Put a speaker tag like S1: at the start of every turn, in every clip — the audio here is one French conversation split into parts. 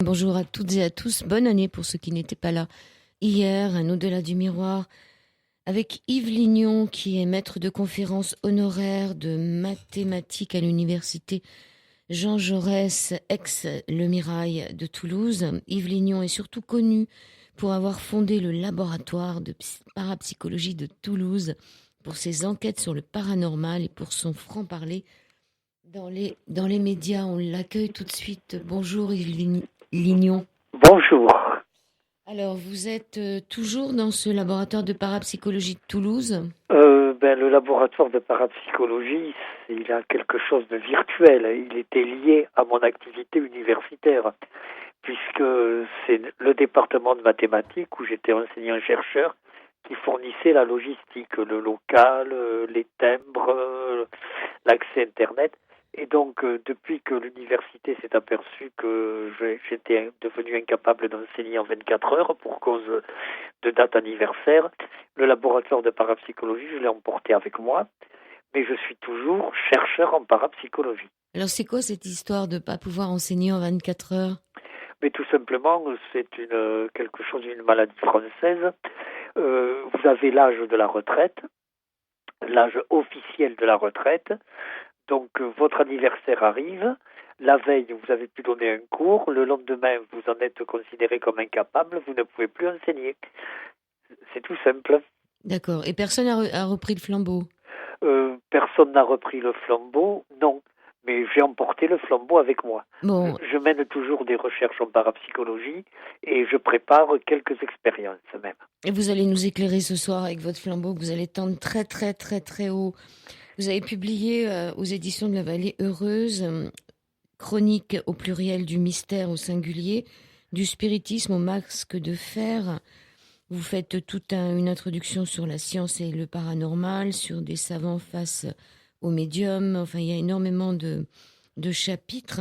S1: Bonjour à toutes et à tous, bonne année pour ceux qui n'étaient pas là hier, un au-delà du miroir, avec Yves Lignon qui est maître de conférence honoraire de mathématiques à l'université Jean Jaurès, ex-Le Mirail de Toulouse. Yves Lignon est surtout connu pour avoir fondé le laboratoire de parapsychologie de Toulouse, pour ses enquêtes sur le paranormal et pour son franc-parler dans les médias. On l'accueille tout de suite. Bonjour Yves Lignon.
S2: Bonjour.
S1: Alors, vous êtes toujours dans ce laboratoire de parapsychologie de Toulouse?
S2: Le laboratoire de parapsychologie, il a quelque chose de virtuel. Il était lié à mon activité universitaire, puisque c'est le département de mathématiques où j'étais enseignant-chercheur qui fournissait la logistique, le local, les timbres, l'accès Internet. Et donc, depuis que l'université s'est aperçue que j'étais devenu incapable d'enseigner en 24 heures pour cause de date anniversaire, le laboratoire de parapsychologie, je l'ai emporté avec moi, mais je suis toujours chercheur en parapsychologie.
S1: Alors, c'est quoi cette histoire de ne pas pouvoir enseigner en 24 heures?
S2: Mais tout simplement, c'est quelque chose d'une maladie française. Vous avez l'âge de la retraite, l'âge officiel de la retraite. Donc, votre anniversaire arrive. La veille, vous avez pu donner un cours. Le lendemain, vous en êtes considéré comme incapable. Vous ne pouvez plus enseigner. C'est tout simple.
S1: D'accord. Et personne a repris le flambeau?
S2: Personne n'a repris le flambeau, non. Mais j'ai emporté le flambeau avec moi.
S1: Bon,
S2: Je mène toujours des recherches en parapsychologie et je prépare quelques expériences même.
S1: et vous allez nous éclairer ce soir avec votre flambeau que vous allez tendre très très très très haut. Vous avez publié aux éditions de la Vallée Heureuse, chronique au pluriel du mystère au singulier, du spiritisme au masque de fer. Vous faites toute une introduction sur la science et le paranormal, sur des savants face aux médiums. Enfin, il y a énormément de chapitres.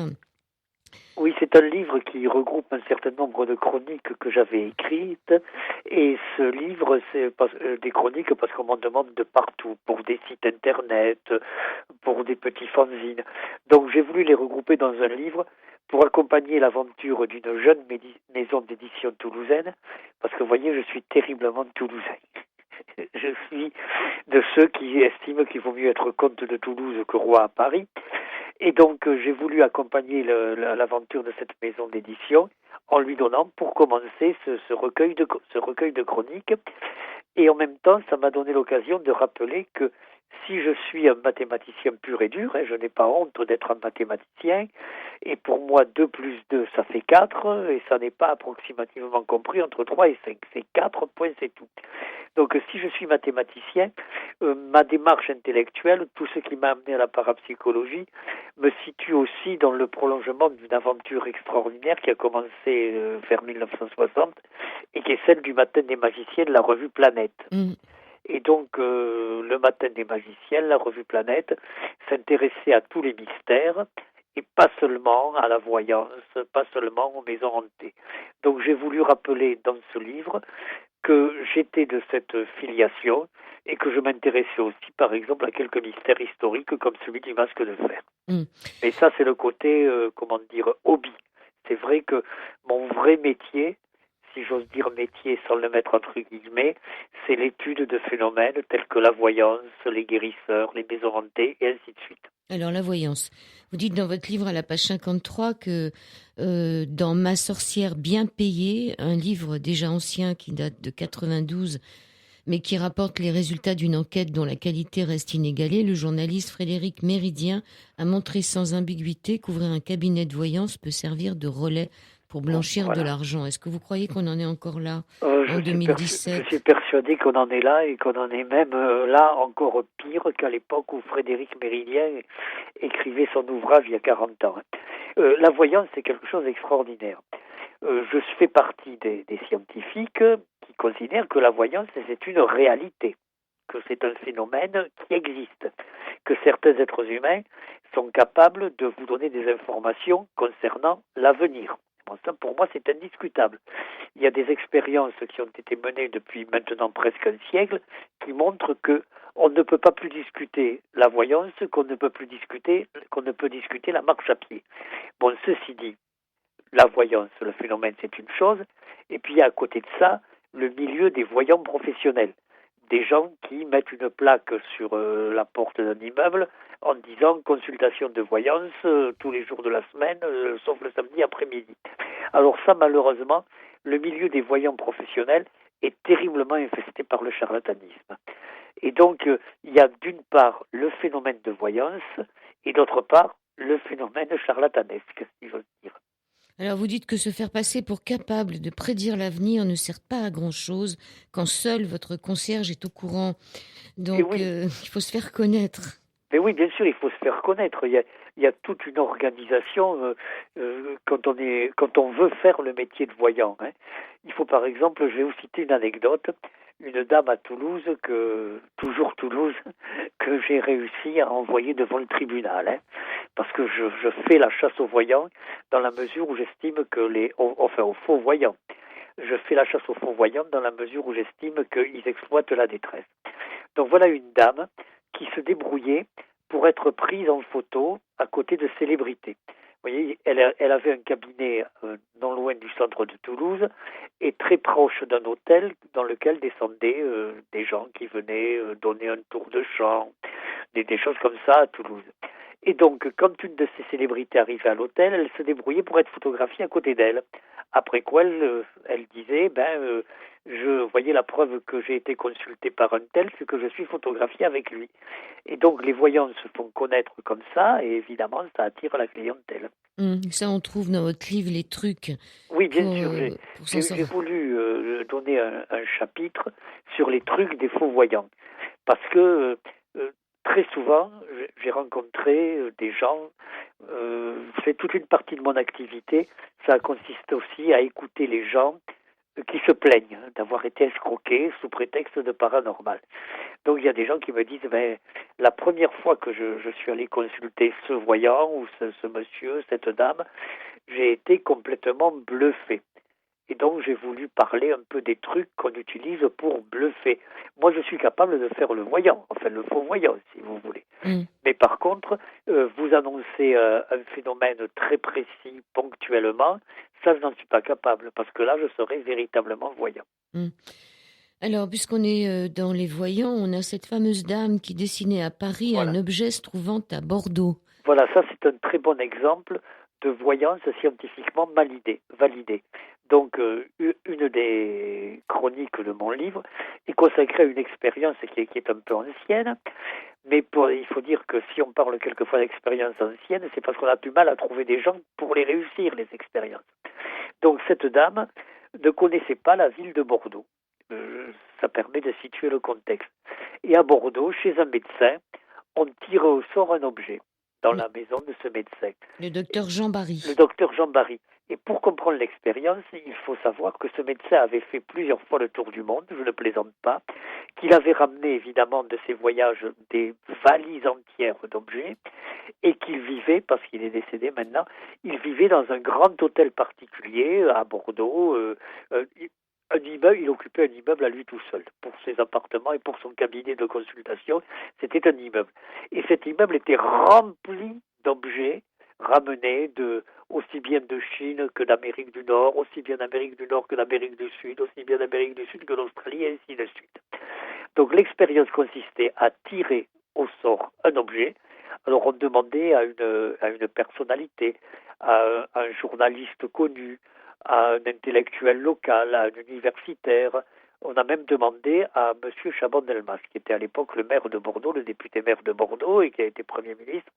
S2: Oui, c'est un livre qui regroupe un certain nombre de chroniques que j'avais écrites. Et ce livre, c'est des chroniques parce qu'on m'en demande de partout, pour des sites internet, pour des petits fanzines. Donc j'ai voulu les regrouper dans un livre pour accompagner l'aventure d'une jeune maison d'édition toulousaine. Parce que vous voyez, je suis terriblement toulousain. Je suis de ceux qui estiment qu'il vaut mieux être comte de Toulouse que roi à Paris. Et donc, j'ai voulu accompagner l'aventure de cette maison d'édition en lui donnant, pour commencer, ce recueil de chroniques. Et en même temps, ça m'a donné l'occasion de rappeler que si je suis un mathématicien pur et dur, je n'ai pas honte d'être un mathématicien, et pour moi, 2 plus 2, ça fait 4, et ça n'est pas approximativement compris entre 3 et 5. C'est 4 points, c'est tout. Donc, si je suis mathématicien, ma démarche intellectuelle, tout ce qui m'a amené à la parapsychologie, me situe aussi dans le prolongement d'une aventure extraordinaire qui a commencé vers 1960 et qui est celle du Matin des magiciens de la revue Planète.
S1: Mm.
S2: Et donc, le Matin des magiciens, la revue Planète, s'intéressait à tous les mystères et pas seulement à la voyance, pas seulement aux maisons hantées. Donc, j'ai voulu rappeler dans ce livre que j'étais de cette filiation et que je m'intéressais aussi, par exemple, à quelques mystères historiques comme celui du masque de fer.
S1: Mm.
S2: Mais ça, c'est le côté, hobby. C'est vrai que mon vrai métier, si j'ose dire métier sans le mettre entre guillemets, c'est l'étude de phénomènes tels que la voyance, les guérisseurs, les maisons hantées et ainsi de suite.
S1: Alors, la voyance. Vous dites dans votre livre à la page 53 que dans Ma sorcière bien payée, un livre déjà ancien qui date de 92, mais qui rapporte les résultats d'une enquête dont la qualité reste inégalée, le journaliste Frédéric Méridien a montré sans ambiguïté qu'ouvrir un cabinet de voyance peut servir de relais pour
S2: Bon,
S1: blanchir de
S2: voilà.
S1: l'argent. Est-ce que vous croyez qu'on en est encore là en
S2: Je suis
S1: 2017?
S2: persuadé qu'on en est là et qu'on en est même là encore pire qu'à l'époque où Frédéric Méridien écrivait son ouvrage il y a 40 ans. La voyance, c'est quelque chose d'extraordinaire. Je fais partie des scientifiques qui considèrent que la voyance, c'est une réalité, que c'est un phénomène qui existe, que certains êtres humains sont capables de vous donner des informations concernant l'avenir. Bon, ça, pour moi, c'est indiscutable. Il y a des expériences qui ont été menées depuis maintenant presque un siècle qui montrent que on ne peut pas plus discuter la voyance qu'on ne peut discuter la marche à pied. Bon, ceci dit, la voyance, le phénomène, c'est une chose. Et puis, il y a à côté de ça, le milieu des voyants professionnels. Des gens qui mettent une plaque sur la porte d'un immeuble en disant consultation de voyance tous les jours de la semaine, sauf le samedi après-midi. Alors ça, malheureusement, le milieu des voyants professionnels est terriblement infesté par le charlatanisme. Et donc, il y a d'une part le phénomène de voyance et d'autre part le phénomène charlatanesque, si j'ose dire.
S1: Alors vous dites que se faire passer pour capable de prédire l'avenir ne sert pas à grand-chose quand seul votre concierge est au courant. Donc
S2: Oui,
S1: il faut se faire connaître.
S2: mais oui, bien sûr, il faut se faire connaître. Il y a toute une organisation quand on veut faire le métier de voyant. Hein. Il faut par exemple, je vais vous citer une anecdote, une dame à Toulouse, toujours Toulouse, que j'ai réussi à envoyer devant le tribunal. Hein, parce que je fais la chasse aux voyants dans la mesure où j'estime que aux faux voyants. Je fais la chasse aux faux voyants dans la mesure où j'estime qu'ils exploitent la détresse. Donc voilà une dame qui se débrouillait pour être prise en photo à côté de célébrités. Vous voyez, elle avait un cabinet non loin du centre de Toulouse et très proche d'un hôtel dans lequel descendaient des gens qui venaient donner un tour de chant, des choses comme ça à Toulouse. Et donc, quand une de ces célébrités arrivait à l'hôtel, elle se débrouillait pour être photographiée à côté d'elle. Après quoi, elle disait, je voyais la preuve que j'ai été consultée par un tel, c'est que je suis photographiée avec lui. Et donc, les voyants se font connaître comme ça, et évidemment, ça attire la clientèle.
S1: Ça, on trouve dans votre livre les trucs
S2: Oui, bien sûr.
S1: pour s'en
S2: J'ai
S1: sortir.
S2: voulu donner un chapitre sur les trucs des faux voyants. Parce que très souvent, j'ai rencontré des gens, c'est toute une partie de mon activité, ça consiste aussi à écouter les gens qui se plaignent d'avoir été escroqués sous prétexte de paranormal. Donc il y a des gens qui me disent, la première fois que je suis allé consulter ce voyant ou ce monsieur, cette dame, j'ai été complètement bluffé. Et donc, j'ai voulu parler un peu des trucs qu'on utilise pour bluffer. Moi, je suis capable de faire le voyant, enfin le faux voyant, si vous voulez. Mais par contre, vous annoncez un phénomène très précis, ponctuellement, ça, je n'en suis pas capable, parce que là, je serais véritablement voyant.
S1: Alors, puisqu'on est dans les voyants, on a cette fameuse dame qui dessinait à Paris
S2: Voilà.
S1: un objet se trouvant à Bordeaux.
S2: Voilà, ça, c'est un très bon exemple de voyance scientifiquement validée. Donc, une des chroniques de mon livre est consacrée à une expérience qui est un peu ancienne, mais il faut dire que si on parle quelquefois d'expériences anciennes, c'est parce qu'on a du mal à trouver des gens pour les réussir, les expériences. Donc, cette dame ne connaissait pas la ville de Bordeaux. Ça permet de situer le contexte. Et à Bordeaux, chez un médecin, on tire au sort un objet dans la maison de ce médecin.
S1: Le docteur Jean Barry.
S2: Le docteur Jean Barry. Et pour comprendre l'expérience, il faut savoir que ce médecin avait fait plusieurs fois le tour du monde, je ne plaisante pas, qu'il avait ramené évidemment de ses voyages des valises entières d'objets, et qu'il vivait, parce qu'il est décédé maintenant, il vivait dans un grand hôtel particulier à Bordeaux, un immeuble, il occupait un immeuble à lui tout seul, pour ses appartements et pour son cabinet de consultation, c'était un immeuble. Et cet immeuble était rempli d'objets ramenés aussi bien de Chine que d'Amérique du Nord, aussi bien d'Amérique du Nord que d'Amérique du Sud, aussi bien d'Amérique du Sud que d'Australie, et ainsi de suite. Donc l'expérience consistait à tirer au sort un objet. Alors on demandait à une personnalité, à un journaliste connu, à un intellectuel local, à un universitaire. On a même demandé à M. Chabon-Delmas, qui était à l'époque le maire de Bordeaux, le député maire de Bordeaux et qui a été Premier ministre.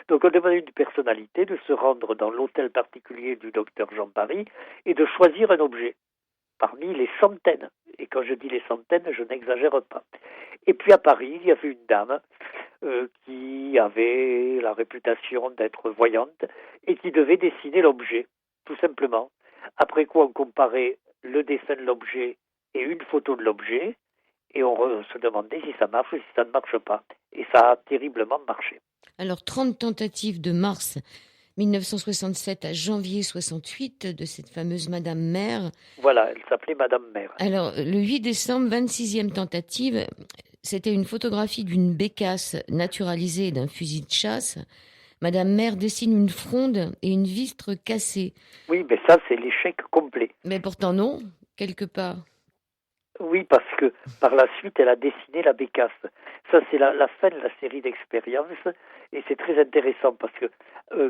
S2: Donc on demandait à une personnalité de se rendre dans l'hôtel particulier du docteur Jean Barry et de choisir un objet parmi les centaines. Et quand je dis les centaines, je n'exagère pas. Et puis à Paris, il y avait une dame qui avait la réputation d'être voyante et qui devait dessiner l'objet, tout simplement. Après quoi, on comparait le dessin de l'objet et une photo de l'objet, et on se demandait si ça marche ou si ça ne marche pas. Et ça a terriblement marché.
S1: Alors, 30 tentatives de mars 1967 à janvier 68 de cette fameuse Madame Mère.
S2: Voilà, elle s'appelait Madame Mère.
S1: Alors, le 8 décembre, 26e tentative, c'était une photographie d'une bécasse naturalisée d'un fusil de chasse Madame Mère dessine une fronde et une vitre cassée.
S2: Oui, mais ça, c'est l'échec complet.
S1: Mais pourtant non, quelque part.
S2: Oui, parce que par la suite, elle a dessiné la bécasse. Ça, c'est la fin de la série d'expériences, et c'est très intéressant parce que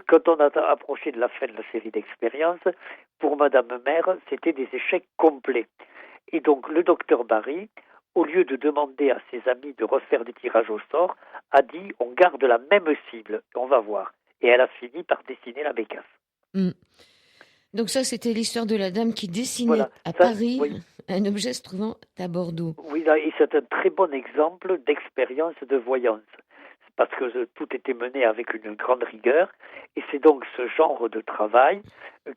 S2: quand on a approché de la fin de la série d'expériences, pour Madame Mère, c'était des échecs complets. Et donc, le docteur Barry, au lieu de demander à ses amis de refaire des tirages au sort, a dit on garde la même cible, on va voir. Et elle a fini par dessiner la bécasse.
S1: Hmm. Donc ça, c'était l'histoire de la dame qui dessinait
S2: Voilà,
S1: à
S2: ça,
S1: Paris
S2: oui.
S1: un objet se trouvant à Bordeaux.
S2: Oui, là, et c'est un très bon exemple d'expérience de voyance, parce que tout était mené avec une grande rigueur, et c'est donc ce genre de travail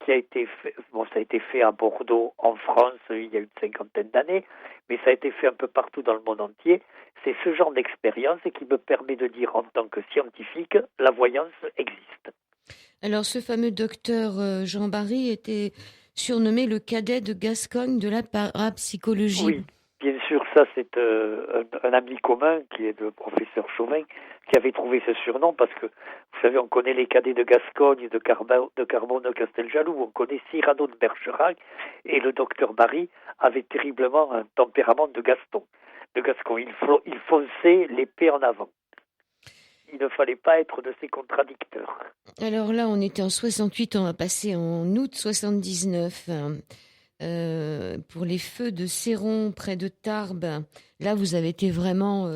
S2: qui a été fait, bon, ça a été fait à Bordeaux, en France, il y a une cinquantaine d'années, mais ça a été fait un peu partout dans le monde entier. C'est ce genre d'expérience qui me permet de dire en tant que scientifique, la voyance existe.
S1: Alors, ce fameux docteur Jean Barry était surnommé le cadet de Gascogne de la parapsychologie.
S2: Oui, bien sûr, ça c'est un ami commun qui est le professeur Chauvin qui avait trouvé ce surnom parce que, vous savez, on connaît les cadets de Gascogne, de Carbone, de Casteljaloux, on connaît Cyrano de Bergerac, et le docteur Barry avait terriblement un tempérament de Gascon. Il fonçait l'épée en avant. Il ne fallait pas être de ses contradicteurs.
S1: Alors là, on était en 68, on va passer en août 79. Pour les feux de Céron près de Tarbes, là, vous avez été vraiment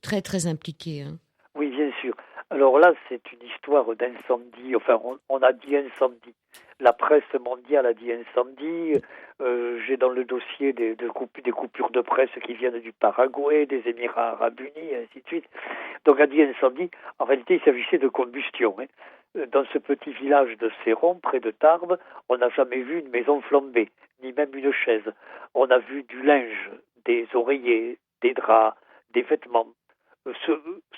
S1: très, très impliqué. Hein.
S2: Oui, bien sûr. Alors là, c'est une histoire d'incendie. Enfin, on a dit incendie. La presse mondiale a dit incendie. J'ai dans le dossier des coupures de presse qui viennent du Paraguay, des Émirats arabes unis, et ainsi de suite. Donc, a dit incendie. En réalité, il s'agissait de combustion. Hein. Dans ce petit village de Céron, près de Tarbes, on n'a jamais vu une maison flambée, ni même une chaise. On a vu du linge, des oreillers, des draps, des vêtements se,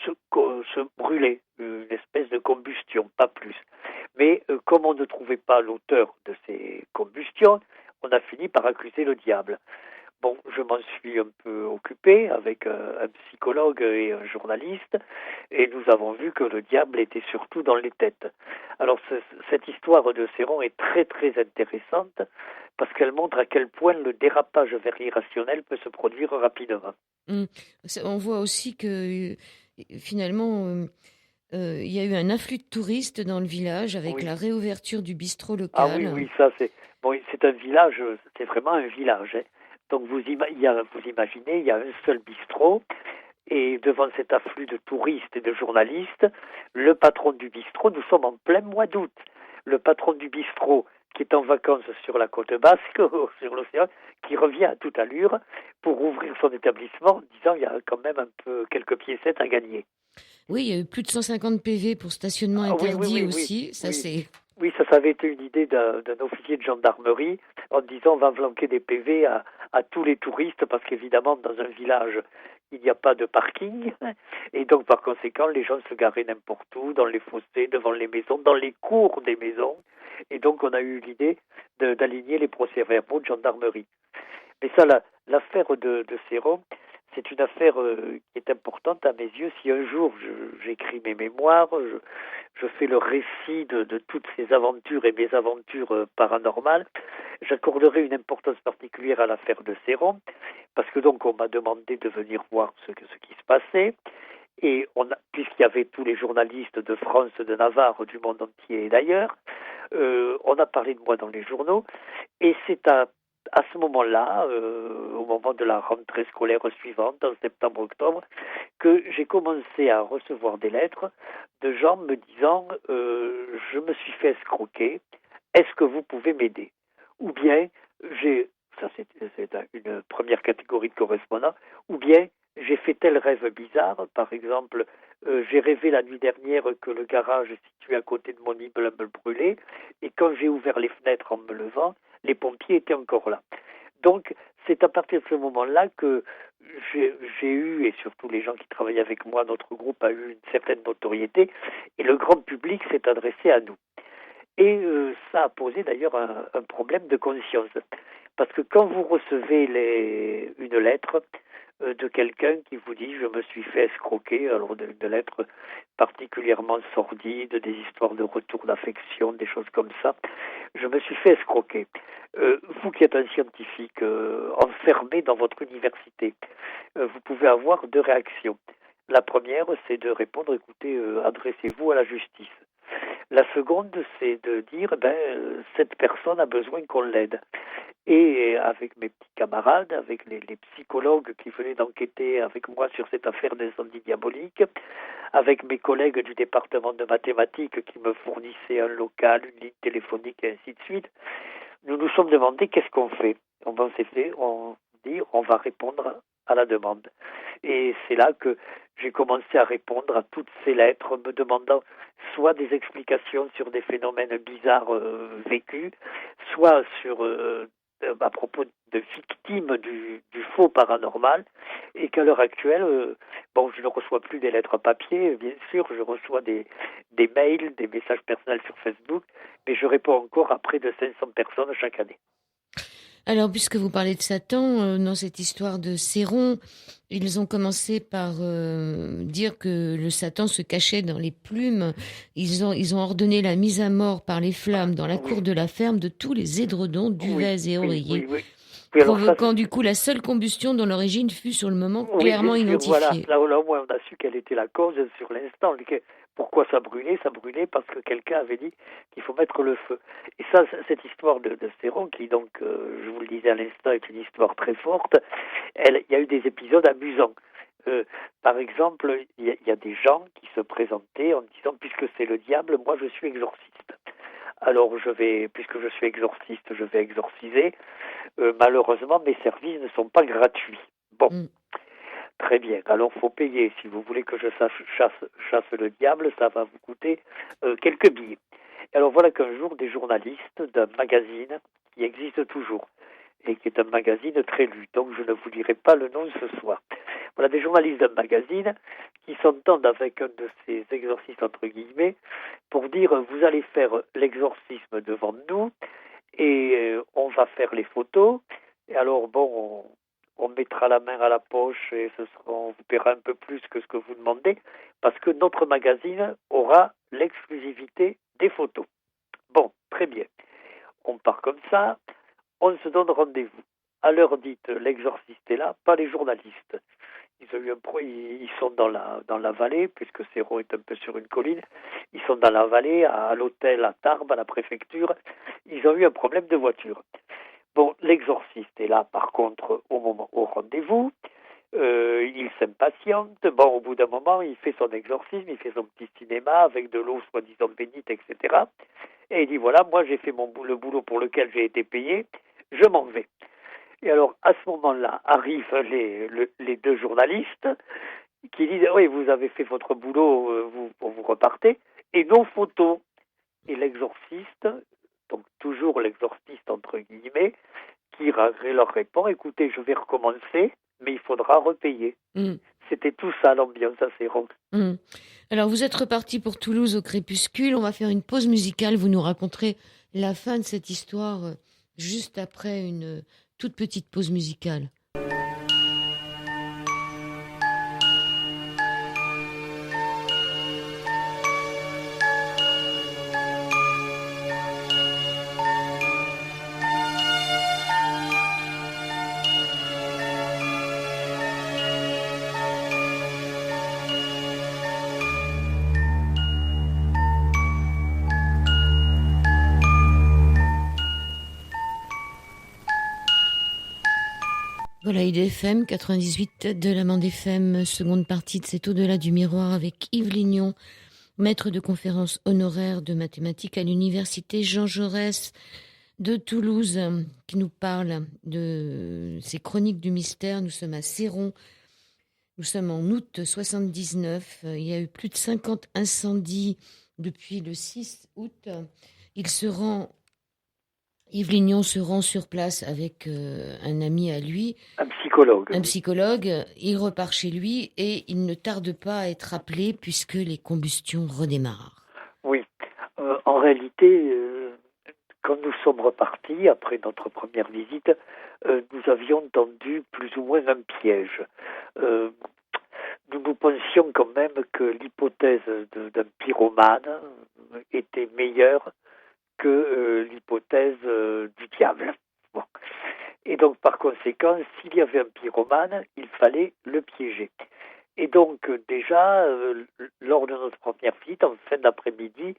S2: se brûler, une espèce de combustion, pas plus. Mais comme on ne trouvait pas l'auteur de ces combustions, on a fini par accuser le diable. Bon, je m'en suis un peu occupé avec un psychologue et un journaliste, et nous avons vu que le diable était surtout dans les têtes. Alors, cette histoire de Céron est très très intéressante parce qu'elle montre à quel point le dérapage vers l'irrationnel peut se produire rapidement.
S1: Mm. On voit aussi que finalement, il y a eu un afflux de touristes dans le village avec
S2: Oui.
S1: la réouverture du bistrot
S2: Ah oui,
S1: local.
S2: oui, ça c'est bon, c'est un village, c'est vraiment un village. Hein. Donc vous imaginez, il y a un seul bistrot et devant cet afflux de touristes et de journalistes, le patron du bistrot, nous sommes en plein mois d'août. Le patron du bistrot qui est en vacances sur la côte basque, sur l'océan, qui revient à toute allure pour ouvrir son établissement, disant il y a quand même un peu quelques piécettes à gagner.
S1: Oui, il y a eu plus de 150 PV pour stationnement
S2: Ah oui, oui,
S1: interdit
S2: oui, oui,
S1: aussi. Ça,
S2: oui.
S1: c'est.
S2: Oui, ça avait été une idée d'un officier de gendarmerie en disant on va flanquer des PV à tous les touristes parce qu'évidemment dans un village il n'y a pas de parking et donc par conséquent les gens se garaient n'importe où, dans les fossés, devant les maisons, dans les cours des maisons et donc on a eu l'idée d'aligner les procès-verbaux de gendarmerie. Mais ça, l'affaire de Céron, c'est une affaire qui est importante à mes yeux. Si un jour j'écris mes mémoires, je fais le récit de toutes ces aventures et mes aventures paranormales, j'accorderai une importance particulière à l'affaire de Céron, parce que donc on m'a demandé de venir voir ce qui se passait, et puisqu'il y avait tous les journalistes de France, de Navarre, du monde entier et d'ailleurs, on a parlé de moi dans les journaux, et c'est à ce moment-là, au moment de la rentrée scolaire suivante, en septembre-octobre, que j'ai commencé à recevoir des lettres de gens me disant je me suis fait escroquer, est-ce que vous pouvez m'aider? Ou bien, ça c'est une première catégorie de correspondants, ou bien j'ai fait tel rêve bizarre, par exemple, j'ai rêvé la nuit dernière que le garage situé à côté de mon immeuble brûlait, et quand j'ai ouvert les fenêtres en me levant, les pompiers étaient encore là. Donc, c'est à partir de ce moment-là que j'ai eu, et surtout les gens qui travaillaient avec moi, notre groupe a eu une certaine notoriété, et le grand public s'est adressé à nous. Et ça a posé d'ailleurs un problème de conscience. Parce que quand vous recevez une lettre, de quelqu'un qui vous dit je me suis fait escroquer, alors de lettres particulièrement sordides, des histoires de retour d'affection, des choses comme ça. Je me suis fait escroquer. Vous qui êtes un scientifique enfermé dans votre université, vous pouvez avoir deux réactions. La première, c'est de répondre, écoutez, adressez-vous à la justice. La seconde, c'est de dire, cette personne a besoin qu'on l'aide. Et avec mes petits camarades, avec les psychologues qui venaient d'enquêter avec moi sur cette affaire d'incendie diabolique, avec mes collègues du département de mathématiques qui me fournissaient un local, une ligne téléphonique et ainsi de suite, nous nous sommes demandé qu'est-ce qu'on fait. On dit on va répondre à la demande. Et c'est là que j'ai commencé à répondre à toutes ces lettres, me demandant soit des explications sur des phénomènes bizarres vécus, soit sur à propos de victimes du faux paranormal, et qu'à l'heure actuelle, je ne reçois plus des lettres papier, bien sûr, je reçois des mails, des messages personnels sur Facebook, mais je réponds encore à près de 500 personnes chaque année.
S1: Alors, puisque vous parlez de Satan, dans cette histoire de Céron, ils ont commencé par dire que le Satan se cachait dans les plumes. Ils ont ordonné la mise à mort par les flammes dans la cour de la ferme de tous les édredons, duvets et oreillers, provoquant du coup la seule combustion dont l'origine fut sur le moment clairement identifiée.
S2: Voilà, là au moins on a su quelle était la cause sur l'instant. Pourquoi ça brûlait? Ça brûlait parce que quelqu'un avait dit qu'il faut mettre le feu. Et ça, cette histoire de Céron, qui donc, je vous le disais à l'instant, est une histoire très forte, il y a eu des épisodes amusants. Par exemple, il y a des gens qui se présentaient en disant, puisque c'est le diable, moi je suis exorciste. Alors puisque je suis exorciste, je vais exorciser. Malheureusement, mes services ne sont pas gratuits. Bon. Très bien, alors faut payer. Si vous voulez que je chasse le diable, ça va vous coûter quelques billets. Et alors voilà qu'un jour, des journalistes d'un magazine qui existe toujours et qui est un magazine très lu, donc je ne vous dirai pas le nom ce soir. Voilà des journalistes d'un magazine qui s'entendent avec un de ces exorcistes entre guillemets pour dire vous allez faire l'exorcisme devant nous et on va faire les photos. Et alors on mettra la main à la poche et on vous paiera un peu plus que ce que vous demandez parce que notre magazine aura l'exclusivité des photos. Bon, très bien. On part comme ça, on se donne rendez-vous. À l'heure dite, l'exorciste est là, pas les journalistes. Ils sont dans la vallée, puisque Céron est un peu sur une colline. Ils sont dans la vallée, à l'hôtel à Tarbes, à la préfecture. Ils ont eu un problème de voiture. Bon, l'exorciste est là, par contre, au rendez-vous. Il s'impatiente. Bon, au bout d'un moment, il fait son exorcisme, il fait son petit cinéma avec de l'eau soi-disant bénite, etc. Et il dit, voilà, moi j'ai fait le boulot pour lequel j'ai été payé, je m'en vais. Et alors, à ce moment-là, arrivent les deux journalistes qui disent, oui, vous avez fait votre boulot, vous repartez, et nos photos. Et l'exorciste, donc toujours l'exorciste entre guillemets, qui leur répond, écoutez, je vais recommencer, mais il faudra repayer. C'était tout ça l'ambiance à Céron.
S1: Alors vous êtes reparti pour Toulouse au crépuscule, on va faire une pause musicale, vous nous raconterez la fin de cette histoire juste après une toute petite pause musicale. Voilà, IDFM 98 de la Bande FM, seconde partie de cet Au-delà du miroir avec Yves Lignon, maître de conférence honoraire de mathématiques à l'université Jean Jaurès de Toulouse, qui nous parle de ces chroniques du mystère. Nous sommes à Céron, nous sommes en août 79, il y a eu plus de 50 incendies depuis le 6 août. Yves Lignon se rend sur place avec un ami à lui.
S2: Un psychologue.
S1: Un psychologue. Il repart chez lui et il ne tarde pas à être appelé puisque les combustions redémarrent.
S2: Oui. En réalité, quand nous sommes repartis, après notre première visite, nous avions tendu plus ou moins un piège. Euh, nous pensions quand même que l'hypothèse d'un pyromane était meilleure que l'hypothèse du diable. Bon. Et donc, par conséquent, s'il y avait un pyromane, il fallait le piéger. Et donc, déjà, lors de notre première visite, en fin d'après-midi,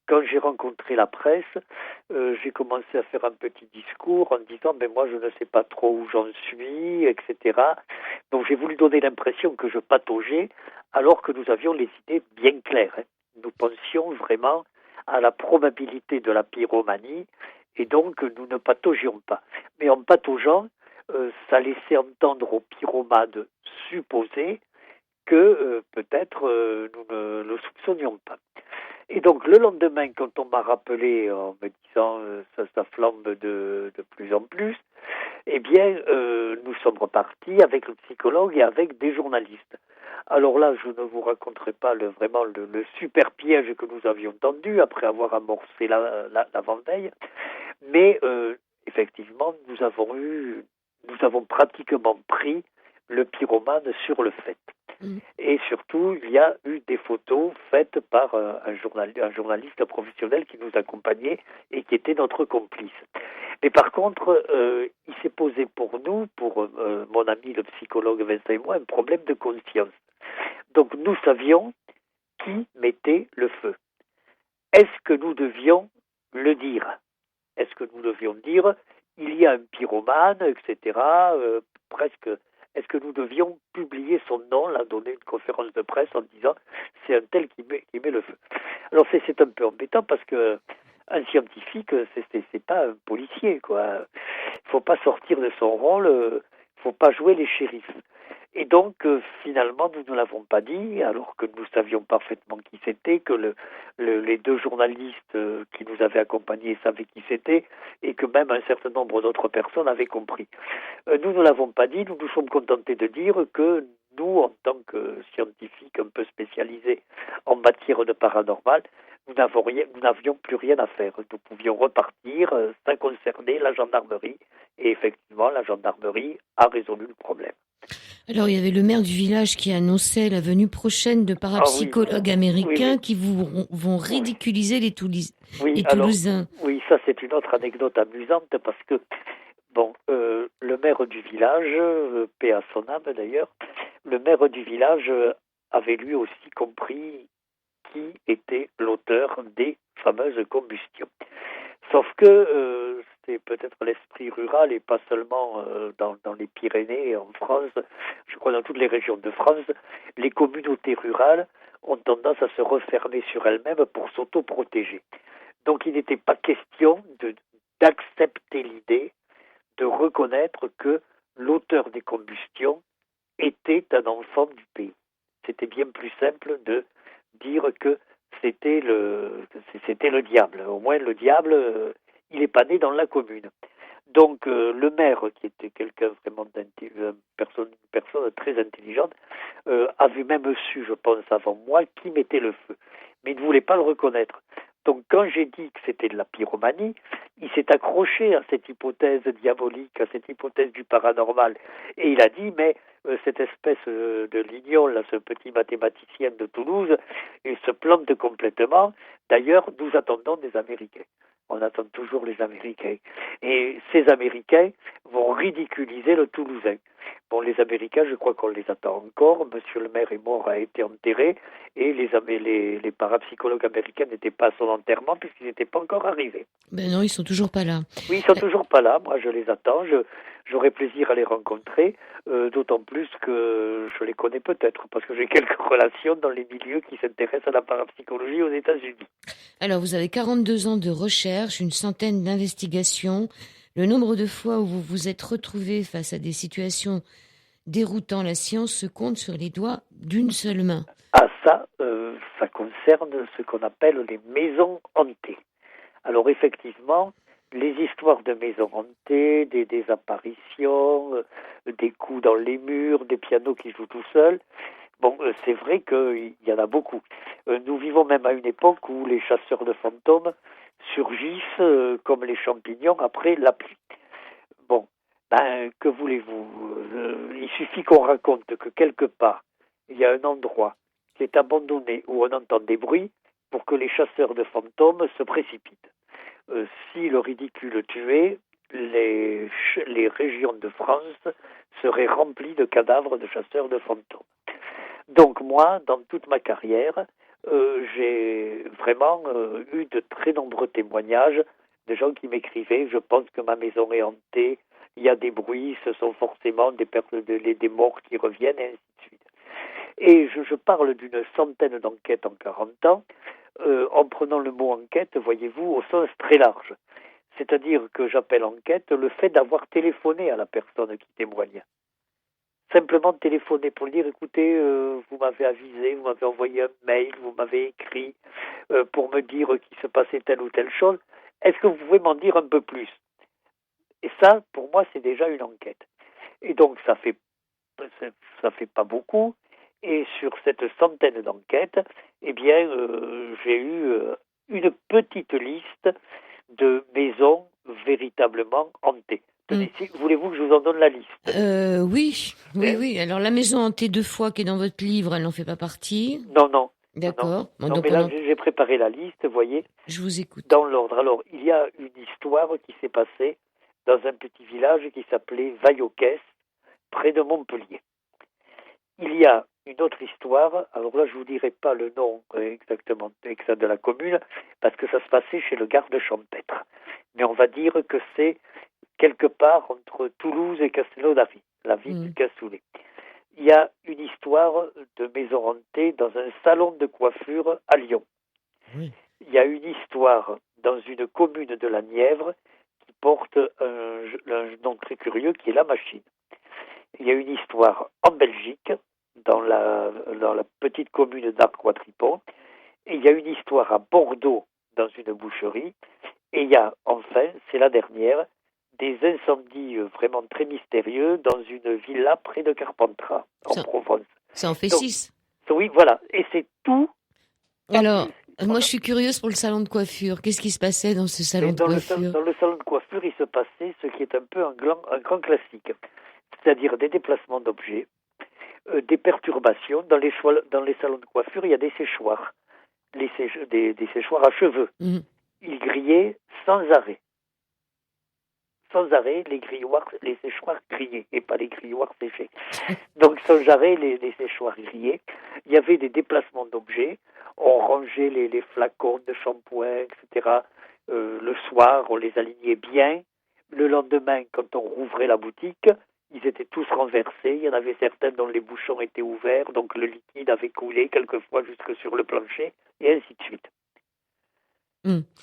S2: quand j'ai rencontré la presse, j'ai commencé à faire un petit discours en disant « mais moi, je ne sais pas trop où j'en suis, etc. » Donc, j'ai voulu donner l'impression que je pataugeais, alors que nous avions les idées bien claires. Hein. Nous pensions vraiment à la probabilité de la pyromanie, et donc nous ne pataugions pas. Mais en pataugeant, ça laissait entendre aux pyromanes supposés que peut-être nous ne le soupçonnions pas. Et donc le lendemain, quand on m'a rappelé en me disant ça flambe de plus en plus, eh bien nous sommes repartis avec le psychologue et avec des journalistes. Alors là, je ne vous raconterai pas vraiment le super piège que nous avions tendu après avoir amorcé l'avant-veille, mais effectivement, nous avons pratiquement pris le pyromane sur le fait. Et surtout, il y a eu des photos faites par un journaliste professionnel qui nous accompagnait et qui était notre complice. Mais par contre, il s'est posé pour nous, pour mon ami le psychologue Vincent et moi, un problème de conscience. Donc nous savions qui mettait le feu. Est-ce que nous devions le dire ? Est-ce que nous devions dire il y a un pyromane, etc. Presque. Est-ce que nous devions publier son nom, là, donner une conférence de presse en disant c'est un tel qui met le feu. Alors c'est un peu embêtant parce que un scientifique, c'est pas un policier, quoi. Il faut pas sortir de son rôle, il faut pas jouer les shérifs. Et donc, finalement, nous ne l'avons pas dit, alors que nous savions parfaitement qui c'était, que les deux journalistes qui nous avaient accompagnés savaient qui c'était, et que même un certain nombre d'autres personnes avaient compris. Nous ne l'avons pas dit, nous nous sommes contentés de dire que nous, en tant que scientifiques un peu spécialisés en matière de paranormal, nous n'avions plus rien à faire. Nous pouvions repartir, ça concernait la gendarmerie, et effectivement, la gendarmerie a résolu le problème.
S1: Alors, il y avait le maire du village qui annonçait la venue prochaine de parapsychologues américains qui vont ridiculiser les Toulousains.
S2: Oui, ça c'est une autre anecdote amusante parce que, le maire du village, paix à son âme d'ailleurs, le maire du village avait lui aussi compris qui était l'auteur des fameuses combustions. Sauf que c'est peut-être l'esprit rural et pas seulement dans les Pyrénées, en France, je crois dans toutes les régions de France, les communautés rurales ont tendance à se refermer sur elles-mêmes pour s'autoprotéger. Donc il n'était pas question d'accepter l'idée de reconnaître que l'auteur des combustions était un enfant du pays. C'était bien plus simple de dire que c'était le diable. Au moins, le diable, il n'est pas né dans la commune. Donc, le maire, qui était quelqu'un vraiment une personne très intelligente, avait même su, je pense, avant moi, qui mettait le feu. Mais il ne voulait pas le reconnaître. Donc, quand j'ai dit que c'était de la pyromanie, il s'est accroché à cette hypothèse diabolique, à cette hypothèse du paranormal. Et il a dit, mais cette espèce de Lignon, là, ce petit mathématicien de Toulouse, il se plante complètement. D'ailleurs, nous attendons des Américains. On attend toujours les Américains. Et ces Américains vont ridiculiser le Toulousain. Bon, les Américains, je crois qu'on les attend encore. Monsieur le maire est mort, a été enterré. Et les parapsychologues américains n'étaient pas à son enterrement puisqu'ils n'étaient pas encore arrivés.
S1: Ben non, ils sont toujours pas là.
S2: Oui, ils sont toujours pas là. Moi, je les attends. J'aurais plaisir à les rencontrer, d'autant plus que je les connais peut-être parce que j'ai quelques relations dans les milieux qui s'intéressent à la parapsychologie aux États-Unis.
S1: Alors, vous avez 42 ans de recherche, une centaine d'investigations. Le nombre de fois où vous vous êtes retrouvé face à des situations déroutant la science se compte sur les doigts d'une seule main.
S2: Ah, ça concerne ce qu'on appelle les maisons hantées. Alors effectivement, les histoires de maisons hantées, des apparitions, des coups dans les murs, des pianos qui jouent tout seuls, c'est vrai qu'il y en a beaucoup. Nous vivons même à une époque où les chasseurs de fantômes surgissent comme les champignons après la pluie. Bon, que voulez-vous? Il suffit qu'on raconte que quelque part, il y a un endroit qui est abandonné où on entend des bruits pour que les chasseurs de fantômes se précipitent. Si le ridicule tuait, les régions de France seraient remplies de cadavres de chasseurs de fantômes. Donc moi, dans toute ma carrière, j'ai vraiment eu de très nombreux témoignages de gens qui m'écrivaient: je pense que ma maison est hantée, il y a des bruits, ce sont forcément des morts qui reviennent, et ainsi de suite. Et je parle d'une centaine d'enquêtes en 40 ans, en prenant le mot enquête, voyez-vous, au sens très large. C'est-à-dire que j'appelle enquête le fait d'avoir téléphoné à la personne qui témoigne. Simplement téléphoner pour dire: écoutez, vous m'avez avisé, vous m'avez envoyé un mail, vous m'avez écrit pour me dire qu'il se passait telle ou telle chose. Est-ce que vous pouvez m'en dire un peu plus? Et ça, pour moi, c'est déjà une enquête. Et donc, ça fait pas beaucoup. Et sur cette centaine d'enquêtes, eh bien, j'ai eu une petite liste de maisons véritablement hantées. Tenez, voulez-vous que je vous en donne la liste?
S1: Oui. Alors, la maison hantée 2 fois qui est dans votre livre, elle n'en fait pas partie.
S2: Non.
S1: D'accord.
S2: Non, donc mais là, j'ai préparé la liste, vous voyez.
S1: Je vous écoute.
S2: Dans l'ordre. Alors, il y a une histoire qui s'est passée dans un petit village qui s'appelait Vaillocès, près de Montpellier. Il y a une autre histoire, alors là, je ne vous dirai pas le nom exactement exact de la commune, parce que ça se passait chez le garde champêtre. Mais on va dire que c'est quelque part entre Toulouse et Castelnaudary, la ville du Cassoulet. Il y a une histoire de maison hantée dans un salon de coiffure à Lyon.
S1: Oui.
S2: Il y a une histoire dans une commune de la Nièvre qui porte un nom très curieux qui est La Machine. Il y a une histoire en Belgique, dans la petite commune d'Arc-Quatripont. Et il y a une histoire à Bordeaux, dans une boucherie. Et il y a, enfin, c'est la dernière, des incendies vraiment très mystérieux dans une villa près de Carpentras, en Provence.
S1: Ça en fait 6.
S2: Oui, voilà. Et c'est tout.
S1: Alors, moi, je suis curieuse pour le salon de coiffure. Qu'est-ce qui se passait dans ce salon de coiffure?
S2: Dans le salon de coiffure, il se passait ce qui est un peu un grand classique, c'est-à-dire des déplacements d'objets, des perturbations. Dans les salons de coiffure, il y a des séchoirs, des séchoirs à cheveux. Ils grillaient sans arrêt. Sans arrêt, les séchoirs grillaient, et pas les grilloirs séchés. Donc, sans arrêt, les séchoirs grillaient. Il y avait des déplacements d'objets. On rangeait les flacons de shampoing, etc. Le soir, on les alignait bien. Le lendemain, quand on rouvrait la boutique, ils étaient tous renversés. Il y en avait certains dont les bouchons étaient ouverts, donc le liquide avait coulé quelquefois jusque sur le plancher, et ainsi de suite.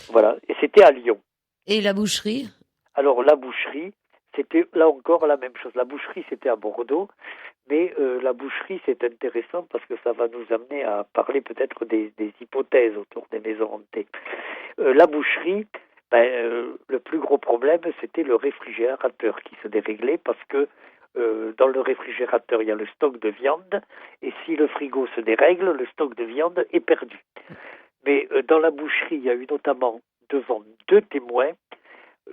S2: Voilà, et c'était à Lyon.
S1: Et la boucherie?
S2: Alors, la boucherie, c'était là encore la même chose. La boucherie, c'était à Bordeaux, mais la boucherie, c'est intéressant parce que ça va nous amener à parler peut-être des hypothèses autour des maisons hantées. La boucherie, le plus gros problème, c'était le réfrigérateur qui se déréglait parce que dans le réfrigérateur, il y a le stock de viande, et si le frigo se dérègle, le stock de viande est perdu. Mais dans la boucherie, il y a eu notamment, devant 2 témoins,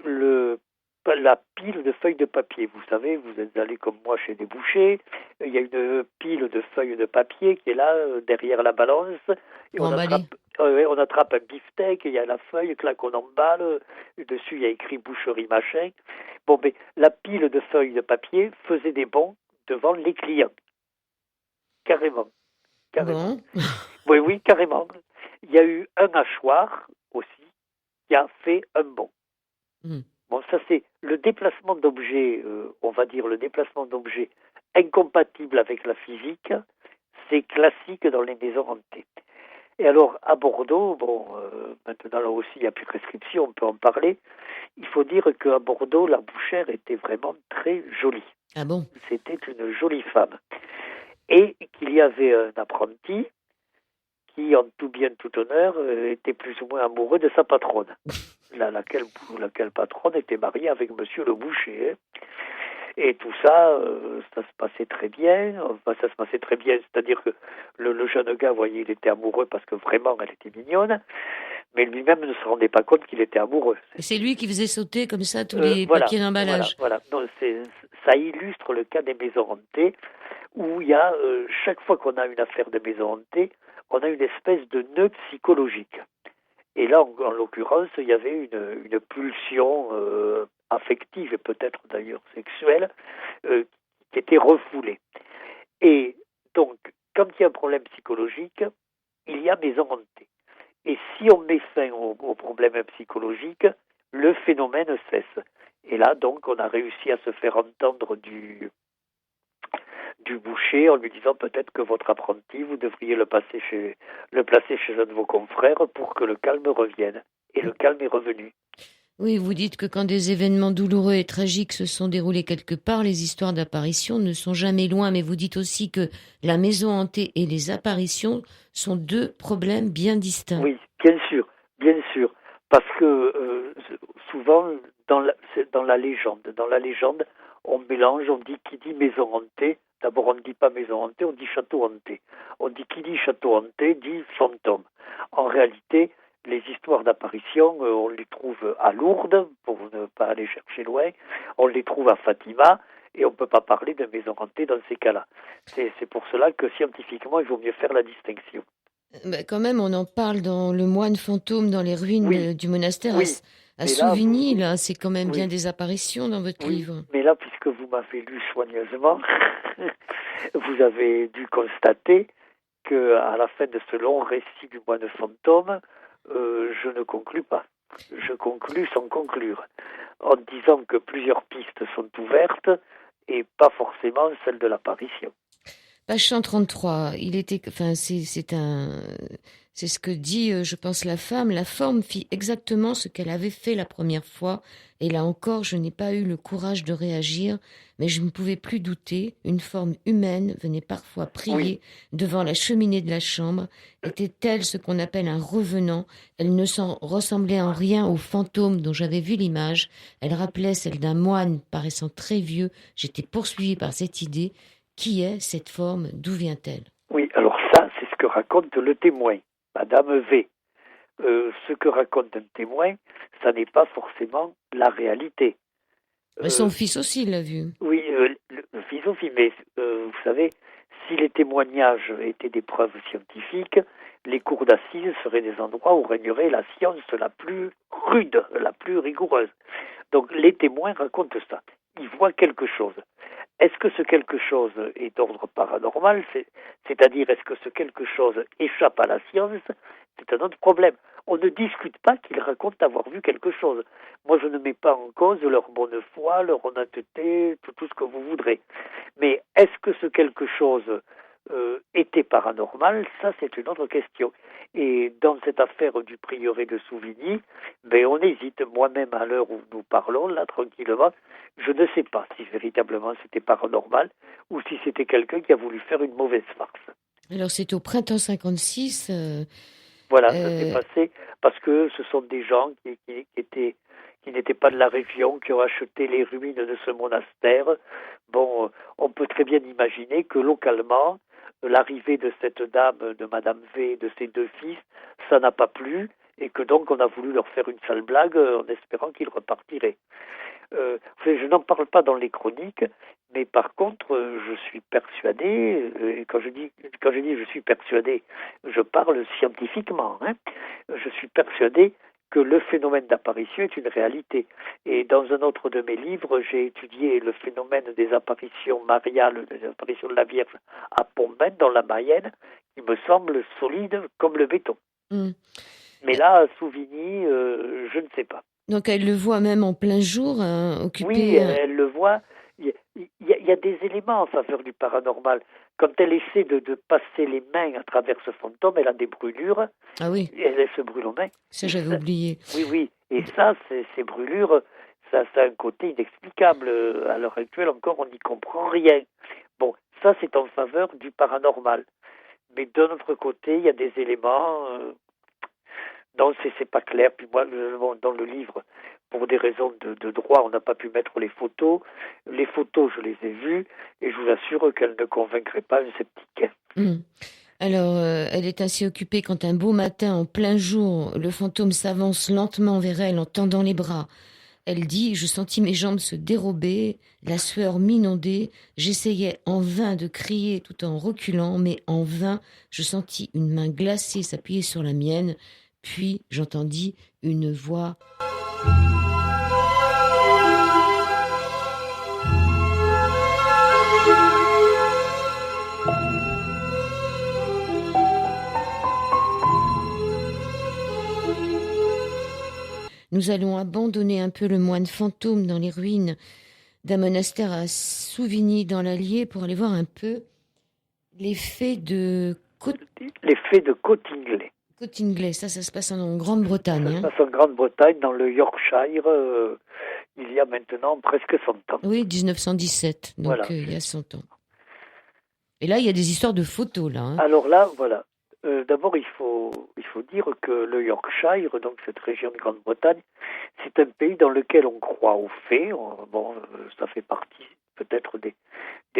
S2: la pile de feuilles de papier. Vous savez, vous êtes allé comme moi chez des bouchers, il y a une pile de feuilles de papier qui est là, derrière la balance, et on attrape un beefsteak, il y a la feuille, clac, on emballe, dessus il y a écrit boucherie machin. Bon, mais la pile de feuilles de papier faisait des bons devant les clients. Carrément.
S1: Bon.
S2: Oui, carrément. Il y a eu un hachoir aussi qui a fait un bond. Bon, ça c'est le déplacement d'objets, on va dire le déplacement d'objets incompatible avec la physique, c'est classique dans les maisons hantées. Et alors à Bordeaux, maintenant là aussi il n'y a plus de prescription, on peut en parler. Il faut dire qu'à Bordeaux, la bouchère était vraiment très jolie.
S1: Ah bon? C'était
S2: une jolie femme. Et qu'il y avait un apprenti qui, en tout bien, tout honneur, était plus ou moins amoureux de sa patronne. Laquelle patronne était mariée avec monsieur le boucher. Hein. Et tout ça, ça se passait très bien. Enfin, ça se passait très bien, c'est-à-dire que le jeune gars, vous voyez, il était amoureux parce que vraiment, elle était mignonne. mais lui-même ne se rendait pas compte qu'il était amoureux.
S1: Et c'est lui qui faisait sauter comme ça tous les
S2: Voilà,
S1: papiers d'emballage.
S2: voilà. Donc, ça illustre le cas des maisons hantées, où il y a, chaque fois qu'on a une affaire de maison hantée, on a une espèce de nœud psychologique. Et là, en l'occurrence, il y avait une pulsion affective et peut-être d'ailleurs sexuelle qui était refoulée. Et donc, quand il y a un problème psychologique, il y a maison hantée. Et si on met fin au problème psychologique, le phénomène cesse. Et là, donc, on a réussi à se faire entendre du boucher en lui disant peut-être que votre apprenti, vous devriez le placer chez un de vos confrères pour que le calme revienne. Et le calme est revenu.
S1: Oui, vous dites que quand des événements douloureux et tragiques se sont déroulés quelque part, les histoires d'apparitions ne sont jamais loin, mais vous dites aussi que la maison hantée et les apparitions sont deux problèmes bien distincts.
S2: Oui, bien sûr, parce que souvent dans la légende, on mélange, on dit qui dit maison hantée. D'abord, on ne dit pas maison hantée, on dit château hanté. On dit qui dit château hanté dit fantôme. En réalité, les histoires d'apparition, on les trouve à Lourdes, pour ne pas aller chercher loin, on les trouve à Fatima, et on ne peut pas parler de maison hantée dans ces cas-là. C'est pour cela que scientifiquement, il vaut mieux faire la distinction.
S1: Quand même, on en parle dans Le Moine fantôme, dans les ruines du monastère
S2: Oui,
S1: à
S2: mais là,
S1: Souvigny. Là, c'est quand même bien
S2: oui,
S1: des apparitions dans votre livre.
S2: mais là, puisque vous m'avez lu soigneusement, vous avez dû constater que à la fin de ce long récit du moine fantôme, je ne conclus pas. Je conclus sans conclure, en disant que plusieurs pistes sont ouvertes et pas forcément celle de l'apparition.
S1: Page 133, c'est ce que dit, je pense, la femme. La forme fit exactement ce qu'elle avait fait la première fois, et là encore, je n'ai pas eu le courage de réagir, mais je ne pouvais plus douter. Une forme humaine venait parfois prier devant la cheminée de la chambre. Était-elle ce qu'on appelle un revenant? Elle ne s'en ressemblait en rien au fantôme dont j'avais vu l'image. Elle rappelait celle d'un moine paraissant très vieux. J'étais poursuivie par cette idée. Qui est cette forme? D'où vient-elle?
S2: Oui, alors ça, c'est ce que raconte le témoin, Madame V. Ce que raconte un témoin, ça n'est pas forcément la réalité.
S1: Son fils aussi l'a vu.
S2: Oui, le fils aussi, mais vous savez, si les témoignages étaient des preuves scientifiques, les cours d'assises seraient des endroits où régnerait la science la plus rude, la plus rigoureuse. Donc les témoins racontent ça. Ils voient quelque chose. Est-ce que ce quelque chose est d'ordre paranormal, c'est-à-dire est-ce que ce quelque chose échappe à la science? C'est un autre problème. On ne discute pas qu'ils racontent avoir vu quelque chose. Moi, je ne mets pas en cause leur bonne foi, leur honnêteté, tout ce que vous voudrez. Mais est-ce que ce quelque chose était paranormal? Ça, c'est une autre question. Et dans cette affaire du prieuré de Souvigny, on hésite. Moi-même, à l'heure où nous parlons, là, tranquillement, je ne sais pas si véritablement c'était paranormal ou si c'était quelqu'un qui a voulu faire une mauvaise farce.
S1: Alors, c'est au printemps 56.
S2: Voilà, ça s'est passé parce que ce sont des gens qui n'étaient pas de la région, qui ont acheté les ruines de ce monastère. Bon, on peut très bien imaginer que localement, l'arrivée de cette dame, de Madame V et de ses deux fils, ça n'a pas plu et que donc on a voulu leur faire une sale blague en espérant qu'ils repartiraient. Je n'en parle pas dans les chroniques, mais par contre, je suis persuadé, et quand je dis je suis persuadé, je parle scientifiquement, je suis persuadé que le phénomène d'apparition est une réalité. Et dans un autre de mes livres, j'ai étudié le phénomène des apparitions mariales, des apparitions de la Vierge à Pombenne, dans la Mayenne, qui me semble solide comme le béton. Mais là, à Souvigny, je ne sais pas.
S1: Donc elle le voit même en plein jour, occupé...
S2: Oui, elle le voit. Il y a des éléments en faveur du paranormal. Quand elle essaie de passer les mains à travers ce fantôme, elle a des brûlures.
S1: Ah oui.
S2: Et elle se brûle aux mains.
S1: Ça, j'avais oublié.
S2: Oui. Et ça, ces brûlures, ça a un côté inexplicable. À l'heure actuelle, encore, on n'y comprend rien. Bon, ça, c'est en faveur du paranormal. Mais d'un autre côté, il y a des éléments... Non, c'est pas clair. Puis moi, dans le livre, pour des raisons de droit, on n'a pas pu mettre les photos. Les photos, je les ai vues, et je vous assure qu'elles ne convaincraient pas un sceptique.
S1: Alors, elle est ainsi occupée quand un beau matin, en plein jour, le fantôme s'avance lentement vers elle en tendant les bras. Elle dit, je sentis mes jambes se dérober, la sueur m'inonder, j'essayais en vain de crier tout en reculant, mais en vain, je sentis une main glacée s'appuyer sur la mienne, puis j'entendis une voix. Nous allons abandonner un peu le moine fantôme dans les ruines d'un monastère à Souvigny dans l'Allier pour aller voir un peu les fées de
S2: Les fées de Cottingley.
S1: Cottingley. Ça se passe en Grande-Bretagne.
S2: Ça se
S1: Hein.
S2: passe en Grande-Bretagne, dans le Yorkshire, il y a maintenant presque 100 ans.
S1: Oui, 1917, donc
S2: Voilà.
S1: il y a 100 ans. Et là, il y a des histoires de photos, là. Hein.
S2: Alors là, voilà. D'abord, il faut dire que le Yorkshire, donc cette région de Grande-Bretagne, c'est un pays dans lequel on croit aux fées. Ça fait partie peut-être des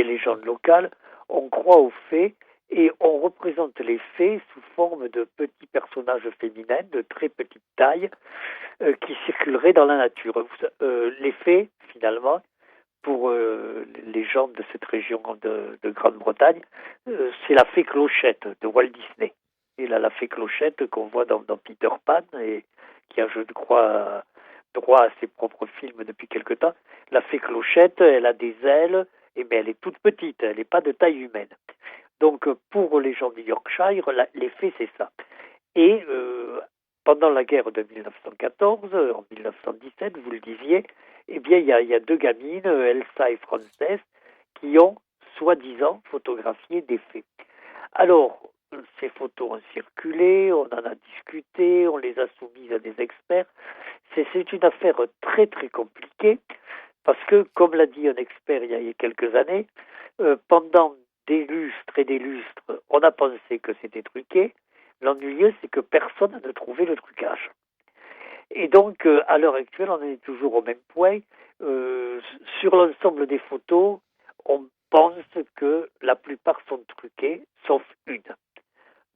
S2: légendes locales. On croit aux fées et on représente les fées sous forme de petits personnages féminins de très petite taille qui circuleraient dans la nature. Les fées, finalement, pour les gens de cette région de Grande-Bretagne, c'est la fée Clochette de Walt Disney. Et là, la fée Clochette qu'on voit dans Peter Pan et qui a, je crois, droit à ses propres films depuis quelque temps. La fée Clochette, elle a des ailes, mais elle est toute petite, elle n'est pas de taille humaine. Donc, pour les gens du Yorkshire, les fées, c'est ça. Et pendant la guerre de 1914, en 1917, vous le disiez, eh bien, il y a deux gamines, Elsa et Frances, qui ont, soi-disant, photographié des faits. Alors, ces photos ont circulé, on en a discuté, on les a soumises à des experts. C'est une affaire très, très compliquée, parce que, comme l'a dit un expert il y a quelques années, pendant des lustres et des lustres, on a pensé que c'était truqué. L'ennuyeux, c'est que personne ne trouvait le trucage. Et donc, à l'heure actuelle, on est toujours au même point. Sur l'ensemble des photos, on pense que la plupart sont truquées, sauf une.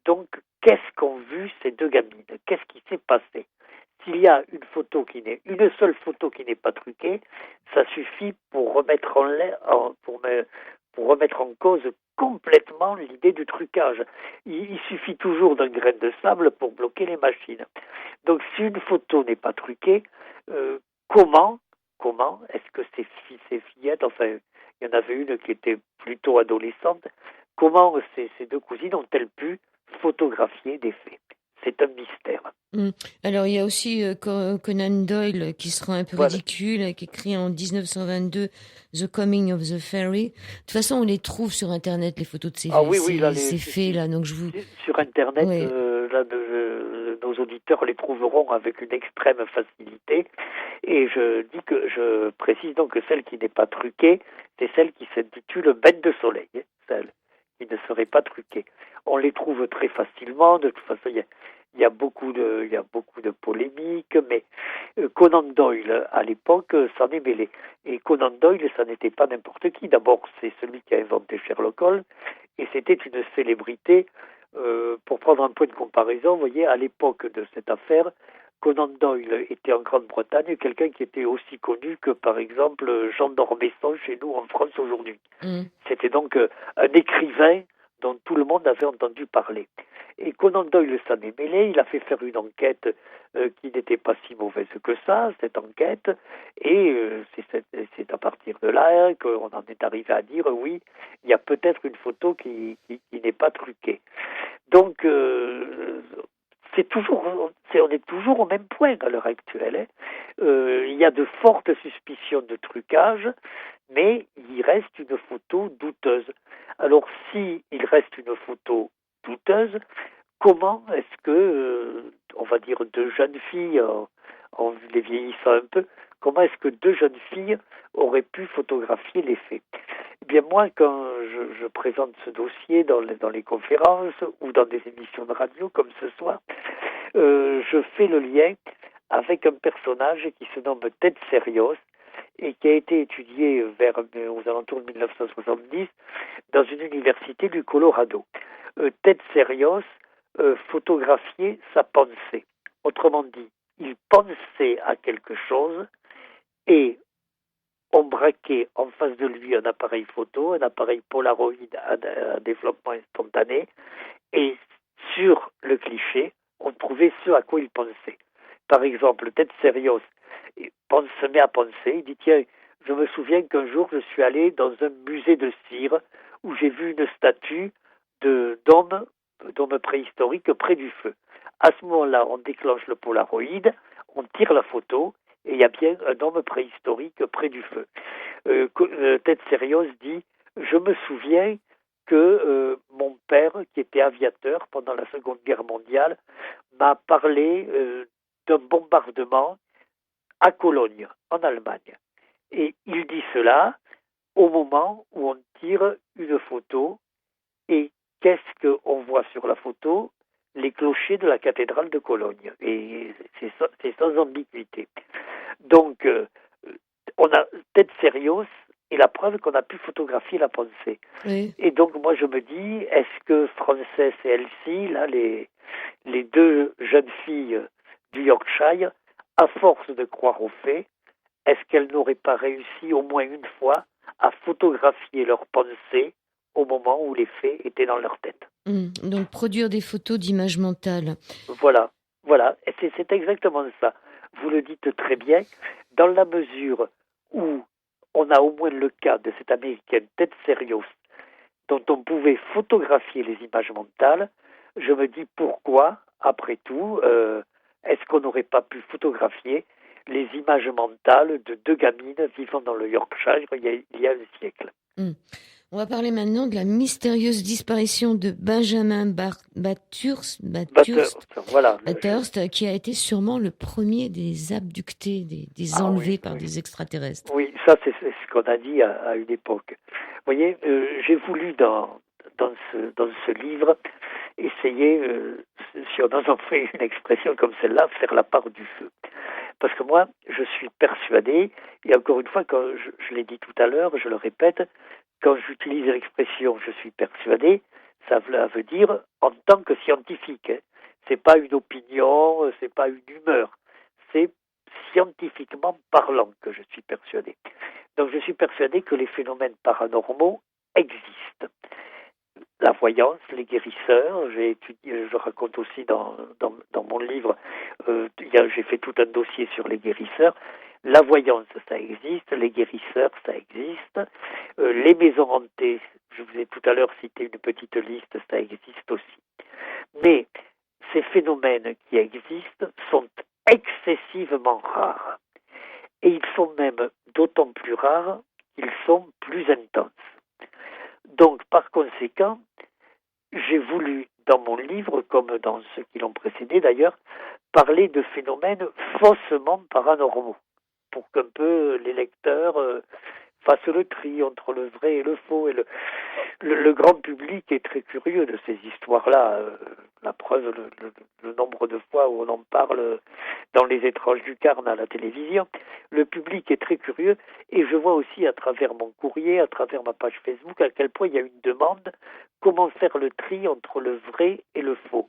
S2: Donc, qu'est-ce qu'ont vu ces deux gamines? Qu'est-ce qui s'est passé? S'il y a une seule photo qui n'est pas truquée, ça suffit pour remettre pour remettre en cause complètement l'idée du trucage. Il suffit toujours d'un grain de sable pour bloquer les machines. Donc, si une photo n'est pas truquée, euh, comment est-ce que ces fillettes, enfin, il y en avait une qui était plutôt adolescente, comment ces deux cousines ont-elles pu photographier des faits? C'est un mystère.
S1: Mm. Alors, il y a aussi Conan Doyle qui se rend un peu
S2: Voilà.
S1: ridicule, qui écrit en 1922 The Coming of the Fairy. De toute façon, on les trouve sur Internet, les photos de ces fées, là. Donc,
S2: sur Internet,
S1: oui.
S2: Nos auditeurs les trouveront avec une extrême facilité. Et je précise donc que celle qui n'est pas truquée, c'est celle qui s'intitule Bête de soleil, celle qui ne serait pas truquée. On les trouve très facilement. De toute façon, il y a beaucoup de polémiques, mais Conan Doyle, à l'époque, s'en est mêlé. Et Conan Doyle, ça n'était pas n'importe qui. D'abord, c'est celui qui a inventé Sherlock Holmes, et c'était une célébrité. Pour prendre un point de comparaison, vous voyez, à l'époque de cette affaire, Conan Doyle était en Grande-Bretagne quelqu'un qui était aussi connu que, par exemple, Jean d'Ormesson chez nous en France aujourd'hui. C'était donc un écrivain dont tout le monde avait entendu parler. Et Conan Doyle s'en est mêlé, il a fait faire une enquête qui n'était pas si mauvaise que ça, cette enquête, et c'est à partir de là qu'on en est arrivé à dire oui, il y a peut-être une photo qui n'est pas truquée. Donc, on est toujours au même point à l'heure actuelle. Il y a de fortes suspicions de trucage, mais il reste une photo douteuse. Alors, si il reste une photo douteuse, comment est-ce que, on va dire, deux jeunes filles, en les vieillissant un peu, comment est-ce que deux jeunes filles auraient pu photographier les faits? Eh bien, moi, quand je présente ce dossier dans les conférences ou dans des émissions de radio comme ce soir, je fais le lien avec un personnage qui se nomme Ted Serios et qui a été étudié aux alentours de 1970 dans une université du Colorado. Ted Serios photographiait sa pensée. Autrement dit, il pensait à quelque chose et on braquait en face de lui un appareil photo, un appareil Polaroid à développement instantané, et sur le cliché, on trouvait ce à quoi il pensait. Par exemple, Ted Serios se met à penser, il dit tiens, je me souviens qu'un jour je suis allé dans un musée de cire où j'ai vu une statue d'homme préhistorique près du feu. À ce moment-là, on déclenche le Polaroid, on tire la photo et il y a bien un homme préhistorique près du feu. Ted Serios dit je me souviens que mon père, qui était aviateur pendant la Seconde Guerre mondiale, m'a parlé d'un bombardement à Cologne, en Allemagne. Et il dit cela au moment où on tire une photo. Et qu'est-ce qu'on voit sur la photo? Les clochers de la cathédrale de Cologne. Et c'est sans ambiguïté. Donc, on a Ted Serios et la preuve qu'on a pu photographier la pensée.
S1: Oui.
S2: Et donc, moi, je me dis, est-ce que Frances et Elsie, là, les deux jeunes filles du Yorkshire, à force de croire aux faits, est-ce qu'elles n'auraient pas réussi au moins une fois à photographier leurs pensées au moment où les faits étaient dans leur tête?
S1: Donc, produire des photos d'images mentales.
S2: Voilà. Et c'est exactement ça. Vous le dites très bien. Dans la mesure où on a au moins le cas de cette américaine Ted Serios, dont on pouvait photographier les images mentales, je me dis pourquoi, après tout, est-ce qu'on n'aurait pas pu photographier les images mentales de deux gamines vivant dans le Yorkshire il y a un siècle?
S1: On va parler maintenant de la mystérieuse disparition de Benjamin Bathurst,
S2: voilà,
S1: qui a été sûrement le premier des abductés, des enlevés par des extraterrestres.
S2: Oui, ça c'est ce qu'on a dit à une époque. Vous voyez, j'ai voulu dans ce livre essayer, si on en fait une expression comme celle-là, faire la part du feu. Parce que moi, je suis persuadé, et encore une fois, quand je l'ai dit tout à l'heure, je le répète, quand j'utilise l'expression je suis persuadé, ça veut dire en tant que scientifique. C'est pas une opinion, c'est pas une humeur. C'est scientifiquement parlant que je suis persuadé. Donc je suis persuadé que les phénomènes paranormaux existent. La voyance, les guérisseurs, je raconte aussi dans mon livre, j'ai fait tout un dossier sur les guérisseurs. La voyance, ça existe, les guérisseurs, ça existe. Les maisons hantées, je vous ai tout à l'heure cité une petite liste, ça existe aussi. Mais ces phénomènes qui existent sont excessivement rares. Et ils sont même d'autant plus rares qu'ils sont plus intenses. Donc, par conséquent, j'ai voulu, dans mon livre, comme dans ceux qui l'ont précédé d'ailleurs, parler de phénomènes faussement paranormaux, pour qu'un peu les lecteurs fassent le tri entre le vrai et le faux. Et le grand public est très curieux de ces histoires-là. La preuve, le nombre de fois où on en parle dans Les Étranges du Carme à la télévision, le public est très curieux, et je vois aussi à travers mon courrier, à travers ma page Facebook, à quel point il y a une demande, comment faire le tri entre le vrai et le faux.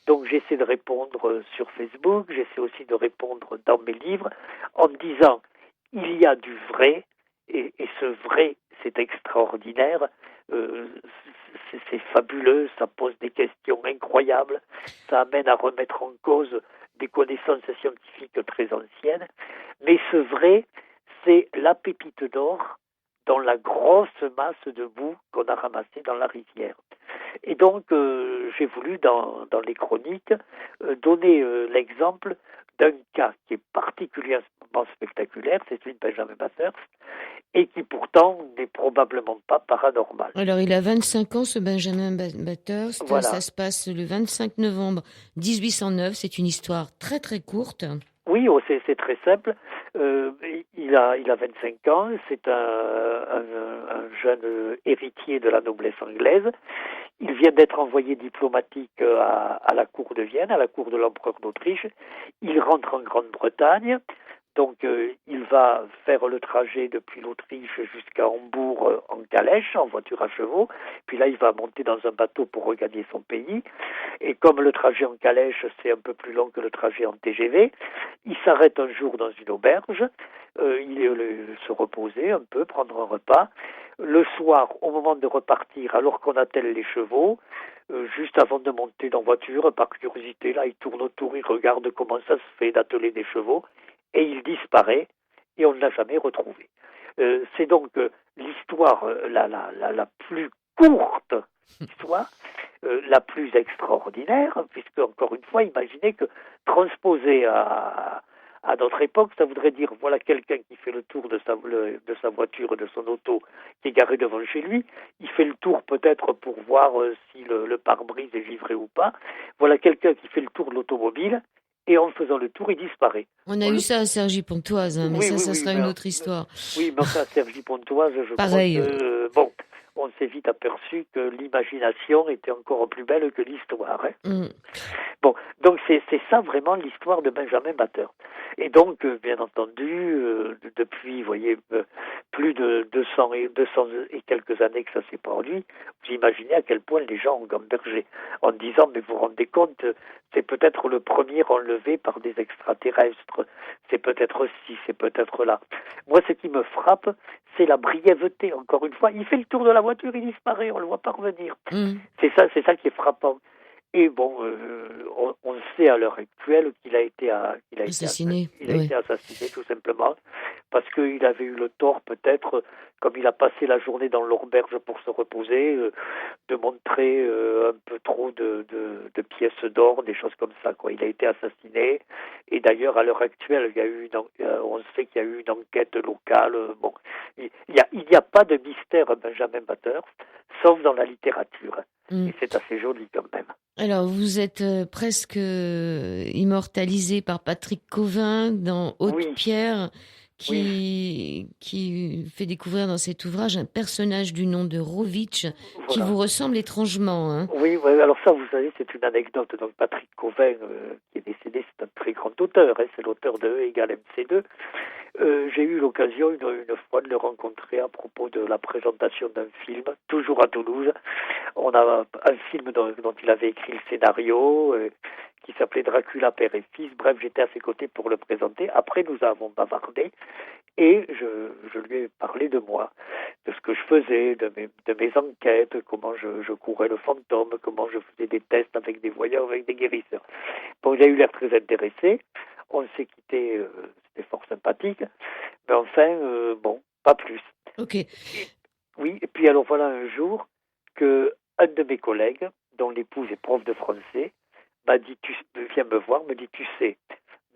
S2: Donc j'essaie de répondre sur Facebook, j'essaie aussi de répondre dans mes livres en disant il y a du vrai, et ce vrai c'est extraordinaire, c'est fabuleux, ça pose des questions incroyables, ça amène à remettre en cause des connaissances scientifiques très anciennes, mais ce vrai c'est la pépite d'or dans la grosse masse de boue qu'on a ramassée dans la rivière. Et donc, j'ai voulu, dans les chroniques, donner l'exemple d'un cas qui est particulièrement spectaculaire, c'est celui de Benjamin Bathurst, et qui pourtant n'est probablement pas paranormal.
S1: Alors, il a 25 ans, ce Benjamin Bathurst.
S2: Voilà.
S1: Ça se passe le 25 novembre 1809. C'est une histoire très, très courte.
S2: Oui, c'est très simple. Il a 25 ans, c'est un jeune héritier de la noblesse anglaise. Il vient d'être envoyé diplomatique à la cour de Vienne, à la cour de l'empereur d'Autriche. Il rentre en Grande-Bretagne. Donc, il va faire le trajet depuis l'Autriche jusqu'à Hambourg en calèche, en voiture à chevaux. Puis là, il va monter dans un bateau pour regagner son pays. Et comme le trajet en calèche, c'est un peu plus long que le trajet en TGV, il s'arrête un jour dans une auberge. Se reposer un peu, prendre un repas. Le soir, au moment de repartir, alors qu'on attelle les chevaux, juste avant de monter dans la voiture, par curiosité, là, il tourne autour, il regarde comment ça se fait d'atteler des chevaux, et il disparaît, et on ne l'a jamais retrouvé. C'est donc l'histoire la plus courte, l'histoire la plus extraordinaire, puisque, encore une fois, imaginez que transposé à notre époque, ça voudrait dire, voilà quelqu'un qui fait le tour de sa voiture, de son auto, qui est garé devant chez lui. Il fait le tour peut-être pour voir si le pare-brise est givré ou pas. Voilà quelqu'un qui fait le tour de l'automobile, et en faisant le tour, il disparaît.
S1: On a eu ça à Cergy-Pontoise, hein, mais
S2: Oui, oui,
S1: ça
S2: oui,
S1: sera une autre histoire.
S2: oui, mais enfin, Sergi Pontoise, je crois
S1: Pareil.
S2: que, bon, on s'est vite aperçu que l'imagination était encore plus belle que l'histoire. Hein.
S1: Mm.
S2: Bon, donc c'est ça vraiment l'histoire de Benjamin Batter. Et donc, bien entendu, depuis, vous voyez, plus de 200 et quelques années que ça s'est produit, vous imaginez à quel point les gens ont gambergé en disant, mais vous vous rendez compte, c'est peut-être le premier enlevé par des extraterrestres, c'est peut-être ci, c'est peut-être là. Moi, ce qui me frappe, c'est la brièveté, encore une fois. Il fait le tour de la voiture, il disparaît, on le voit pas revenir.
S1: Mm.
S2: C'est ça qui est frappant. Et bon, on sait à l'heure actuelle qu'il a été
S1: Assassiné.
S2: assassiné tout simplement parce qu'il avait eu le tort peut-être, comme il a passé la journée dans l'auberge pour se reposer, de montrer un peu trop de pièces d'or, des choses comme ça. Quoi. Il a été assassiné. Et d'ailleurs, à l'heure actuelle, on sait qu'il y a eu une enquête locale. Bon, il n'y a pas de mystère Benjamin Batters, sauf dans la littérature.
S1: Mm.
S2: Et c'est assez joli quand même.
S1: Alors, vous êtes presque immortalisé par Patrick Cauvin dans Haute-Pierre, qui fait découvrir dans cet ouvrage un personnage du nom de Rovitch qui vous ressemble étrangement. Hein.
S2: Oui, alors ça, vous savez, c'est une anecdote. Donc, Patrick Cauvin, qui est décédé, c'est un très grand auteur. Hein, c'est l'auteur de E égale MC2. J'ai eu l'occasion une fois de le rencontrer à propos de la présentation d'un film, toujours à Toulouse. On a un film dont il avait écrit le scénario, qui s'appelait Dracula, père et fils. Bref, j'étais à ses côtés pour le présenter. Après, nous avons bavardé et je lui ai parlé de moi, de ce que je faisais, de mes enquêtes, comment je courais le fantôme, comment je faisais des tests avec des voyants, avec des guérisseurs. Bon, il a eu l'air très intéressé. On s'est quitté, c'était fort sympathique, mais enfin, bon, pas plus.
S1: Ok.
S2: Oui, et puis alors voilà un jour que un de mes collègues, dont l'épouse est prof de français, m'a dit, vient me voir, me dit, tu sais,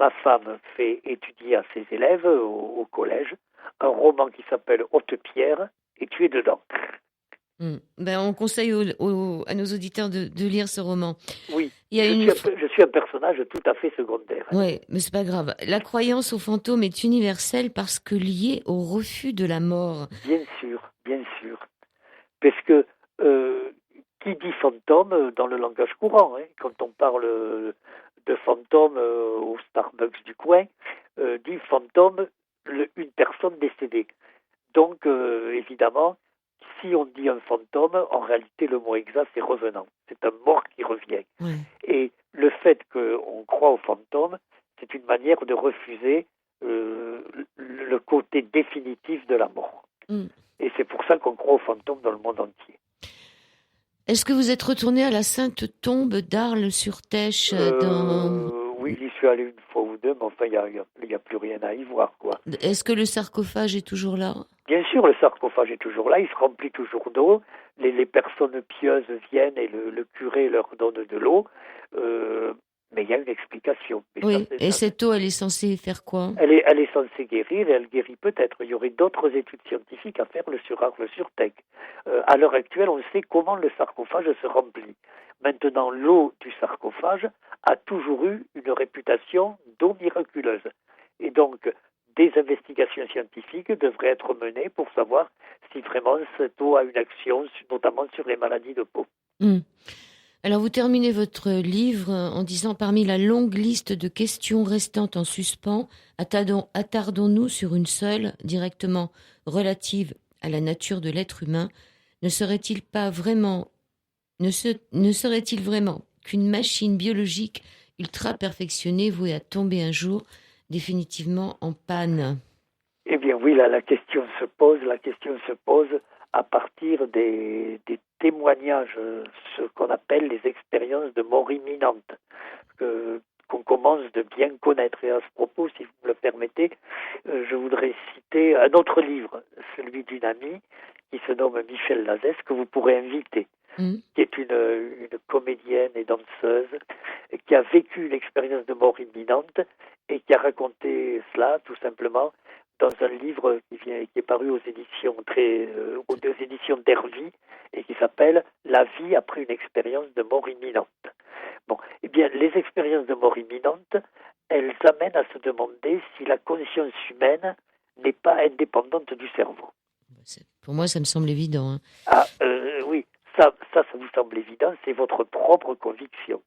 S2: ma femme fait étudier à ses élèves au collège un roman qui s'appelle Haute-Pierre, et tu es dedans.
S1: Ben, on conseille à nos auditeurs de lire ce roman.
S2: Oui,
S1: Il y a
S2: je suis un personnage tout à fait secondaire.
S1: Oui, mais c'est pas grave. La croyance au fantôme est universelle parce que liée au refus de la mort.
S2: Bien sûr. Parce que qui dit fantôme dans le langage courant, hein, quand on parle de fantôme au Starbucks du coin, dit fantôme une personne décédée. Donc, évidemment, si on dit un fantôme, en réalité, le mot exact, c'est revenant. C'est un mort qui revient.
S1: Ouais.
S2: Et le fait qu'on croit au fantôme, c'est une manière de refuser le côté définitif de la mort. Et c'est pour ça qu'on croit aux fantômes dans le monde entier.
S1: Est-ce que vous êtes retourné à la Sainte Tombe d'Arles-sur-Têche
S2: Oui, j'y suis allé une fois ou deux, mais enfin, il n'y a plus rien à y voir, quoi.
S1: Est-ce que le sarcophage est toujours là?
S2: Bien sûr, le sarcophage est toujours là, il se remplit toujours d'eau. Les personnes pieuses viennent et le curé leur donne de l'eau. Mais il y a une explication. Mais
S1: oui, et cette eau, elle est censée faire quoi?
S2: Elle est censée guérir, et elle guérit peut-être. Il y aurait d'autres études scientifiques à faire sur Arles-sur-Tech. À l'heure actuelle, on sait comment le sarcophage se remplit. Maintenant, l'eau du sarcophage a toujours eu une réputation d'eau miraculeuse. Et donc, des investigations scientifiques devraient être menées pour savoir si vraiment cette eau a une action, notamment sur les maladies de peau.
S1: Alors, vous terminez votre livre en disant: parmi la longue liste de questions restantes en suspens, attardons-nous sur une seule, directement relative à la nature de l'être humain. Ne serait-il pas vraiment, ne serait-il vraiment qu'une machine biologique ultra perfectionnée vouée à tomber un jour définitivement en panne?
S2: Eh bien oui, là, la question se pose à partir des témoignages, ce qu'on appelle les expériences de mort imminente, qu'on commence de bien connaître. Et à ce propos, si vous me le permettez, je voudrais citer un autre livre, celui d'une amie qui se nomme Michel Lazès, que vous pourrez inviter, qui est une comédienne et danseuse, qui a vécu l'expérience de mort imminente et qui a raconté cela tout simplement dans un livre qui est paru aux éditions aux éditions d'Hervy et qui s'appelle La vie après une expérience de mort imminente. Bon, eh bien, les expériences de mort imminente, elles amènent à se demander si la conscience humaine n'est pas indépendante du cerveau.
S1: Pour moi, ça me semble évident. Hein.
S2: Ah, oui, ça vous semble évident, c'est votre propre conviction.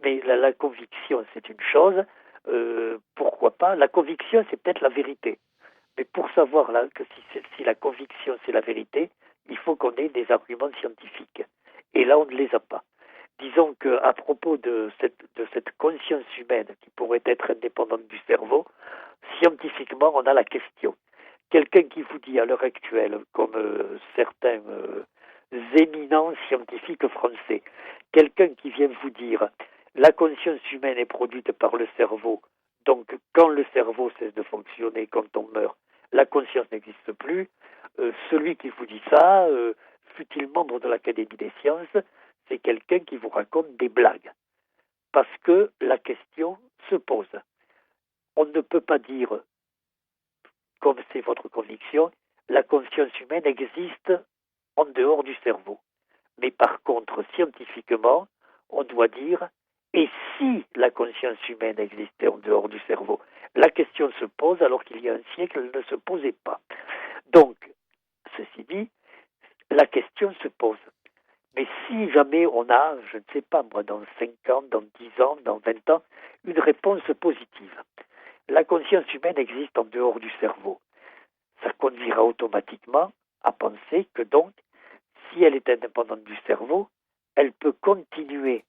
S2: Mais la conviction, c'est une chose, pourquoi pas? La conviction, c'est peut-être la vérité. Mais pour savoir là, que si la conviction, c'est la vérité, il faut qu'on ait des arguments scientifiques. Et là, on ne les a pas. Disons qu'à propos de cette conscience humaine qui pourrait être indépendante du cerveau, scientifiquement, on a la question. Quelqu'un qui vous dit à l'heure actuelle, comme certains éminents scientifiques français, quelqu'un qui vient vous dire la conscience humaine est produite par le cerveau, donc quand le cerveau cesse de fonctionner, quand on meurt, la conscience n'existe plus, celui qui vous dit ça, fût-il membre de l'Académie des sciences, c'est quelqu'un qui vous raconte des blagues. Parce que la question se pose. On ne peut pas dire, comme c'est votre conviction, la conscience humaine existe en dehors du cerveau. Mais par contre, scientifiquement, on doit dire, et si la conscience humaine existait en dehors du cerveau? La question se pose alors qu'il y a un siècle, elle ne se posait pas. Donc, ceci dit, la question se pose. Mais si jamais on a, je ne sais pas moi, dans 5 ans, dans 10 ans, dans 20 ans, une réponse positive, la conscience humaine existe en dehors du cerveau, ça conduira automatiquement à penser que donc, si elle est indépendante du cerveau, elle peut continuer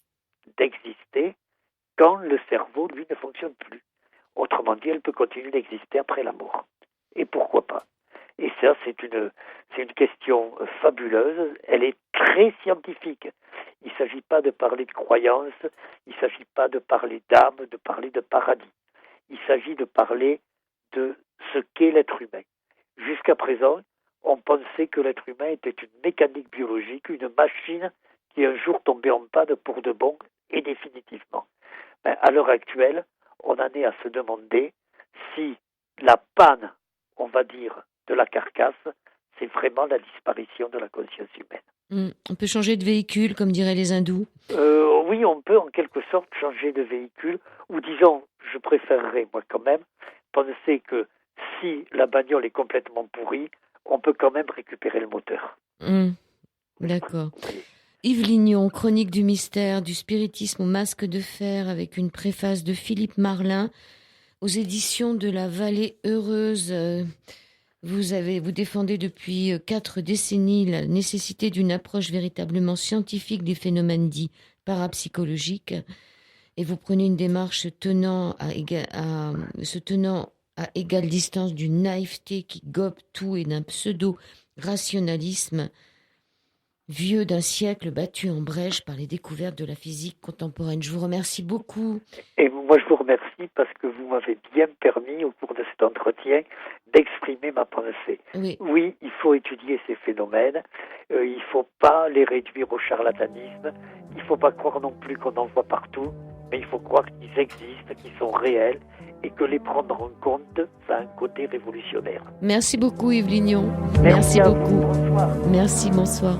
S2: d'exister quand le cerveau, lui, ne fonctionne plus. Autrement dit, elle peut continuer d'exister après la mort. Et pourquoi pas? Et ça, c'est une question fabuleuse. Elle est très scientifique. Il ne s'agit pas de parler de croyance, il ne s'agit pas de parler d'âme, de parler de paradis. Il s'agit de parler de ce qu'est l'être humain. Jusqu'à présent, on pensait que l'être humain était une mécanique biologique, une machine qui un jour tombait en panne pour de bon et définitivement. À l'heure actuelle, on en est à se demander si la panne, on va dire, de la carcasse, c'est vraiment la disparition de la conscience humaine.
S1: On peut changer de véhicule, comme diraient les hindous?
S2: Oui, on peut en quelque sorte changer de véhicule, ou disons, je préférerais, moi quand même, penser que si la bagnole est complètement pourrie, on peut quand même récupérer le moteur.
S1: D'accord. Yves Lignon, Chronique du mystère, du spiritisme au masque de fer, avec une préface de Philippe Marlin, aux éditions de la Vallée Heureuse. Vous défendez depuis 4 décennies la nécessité d'une approche véritablement scientifique des phénomènes dits parapsychologiques, et vous prenez une démarche se tenant à égale distance d'une naïveté qui gobe tout et d'un pseudo-rationalisme vieux d'un siècle battu en brèche par les découvertes de la physique contemporaine. Je vous remercie beaucoup.
S2: Et moi, je vous remercie parce que vous m'avez bien permis, au cours de cet entretien, d'exprimer ma pensée. Oui, il faut étudier ces phénomènes. Il ne faut pas les réduire au charlatanisme. Il ne faut pas croire non plus qu'on en voit partout. Mais il faut croire qu'ils existent, qu'ils sont réels et que les prendre en compte, ça a un côté révolutionnaire.
S1: Merci beaucoup, Yves Lignon.
S2: Merci
S1: beaucoup.
S2: Bonsoir.
S1: Merci, bonsoir.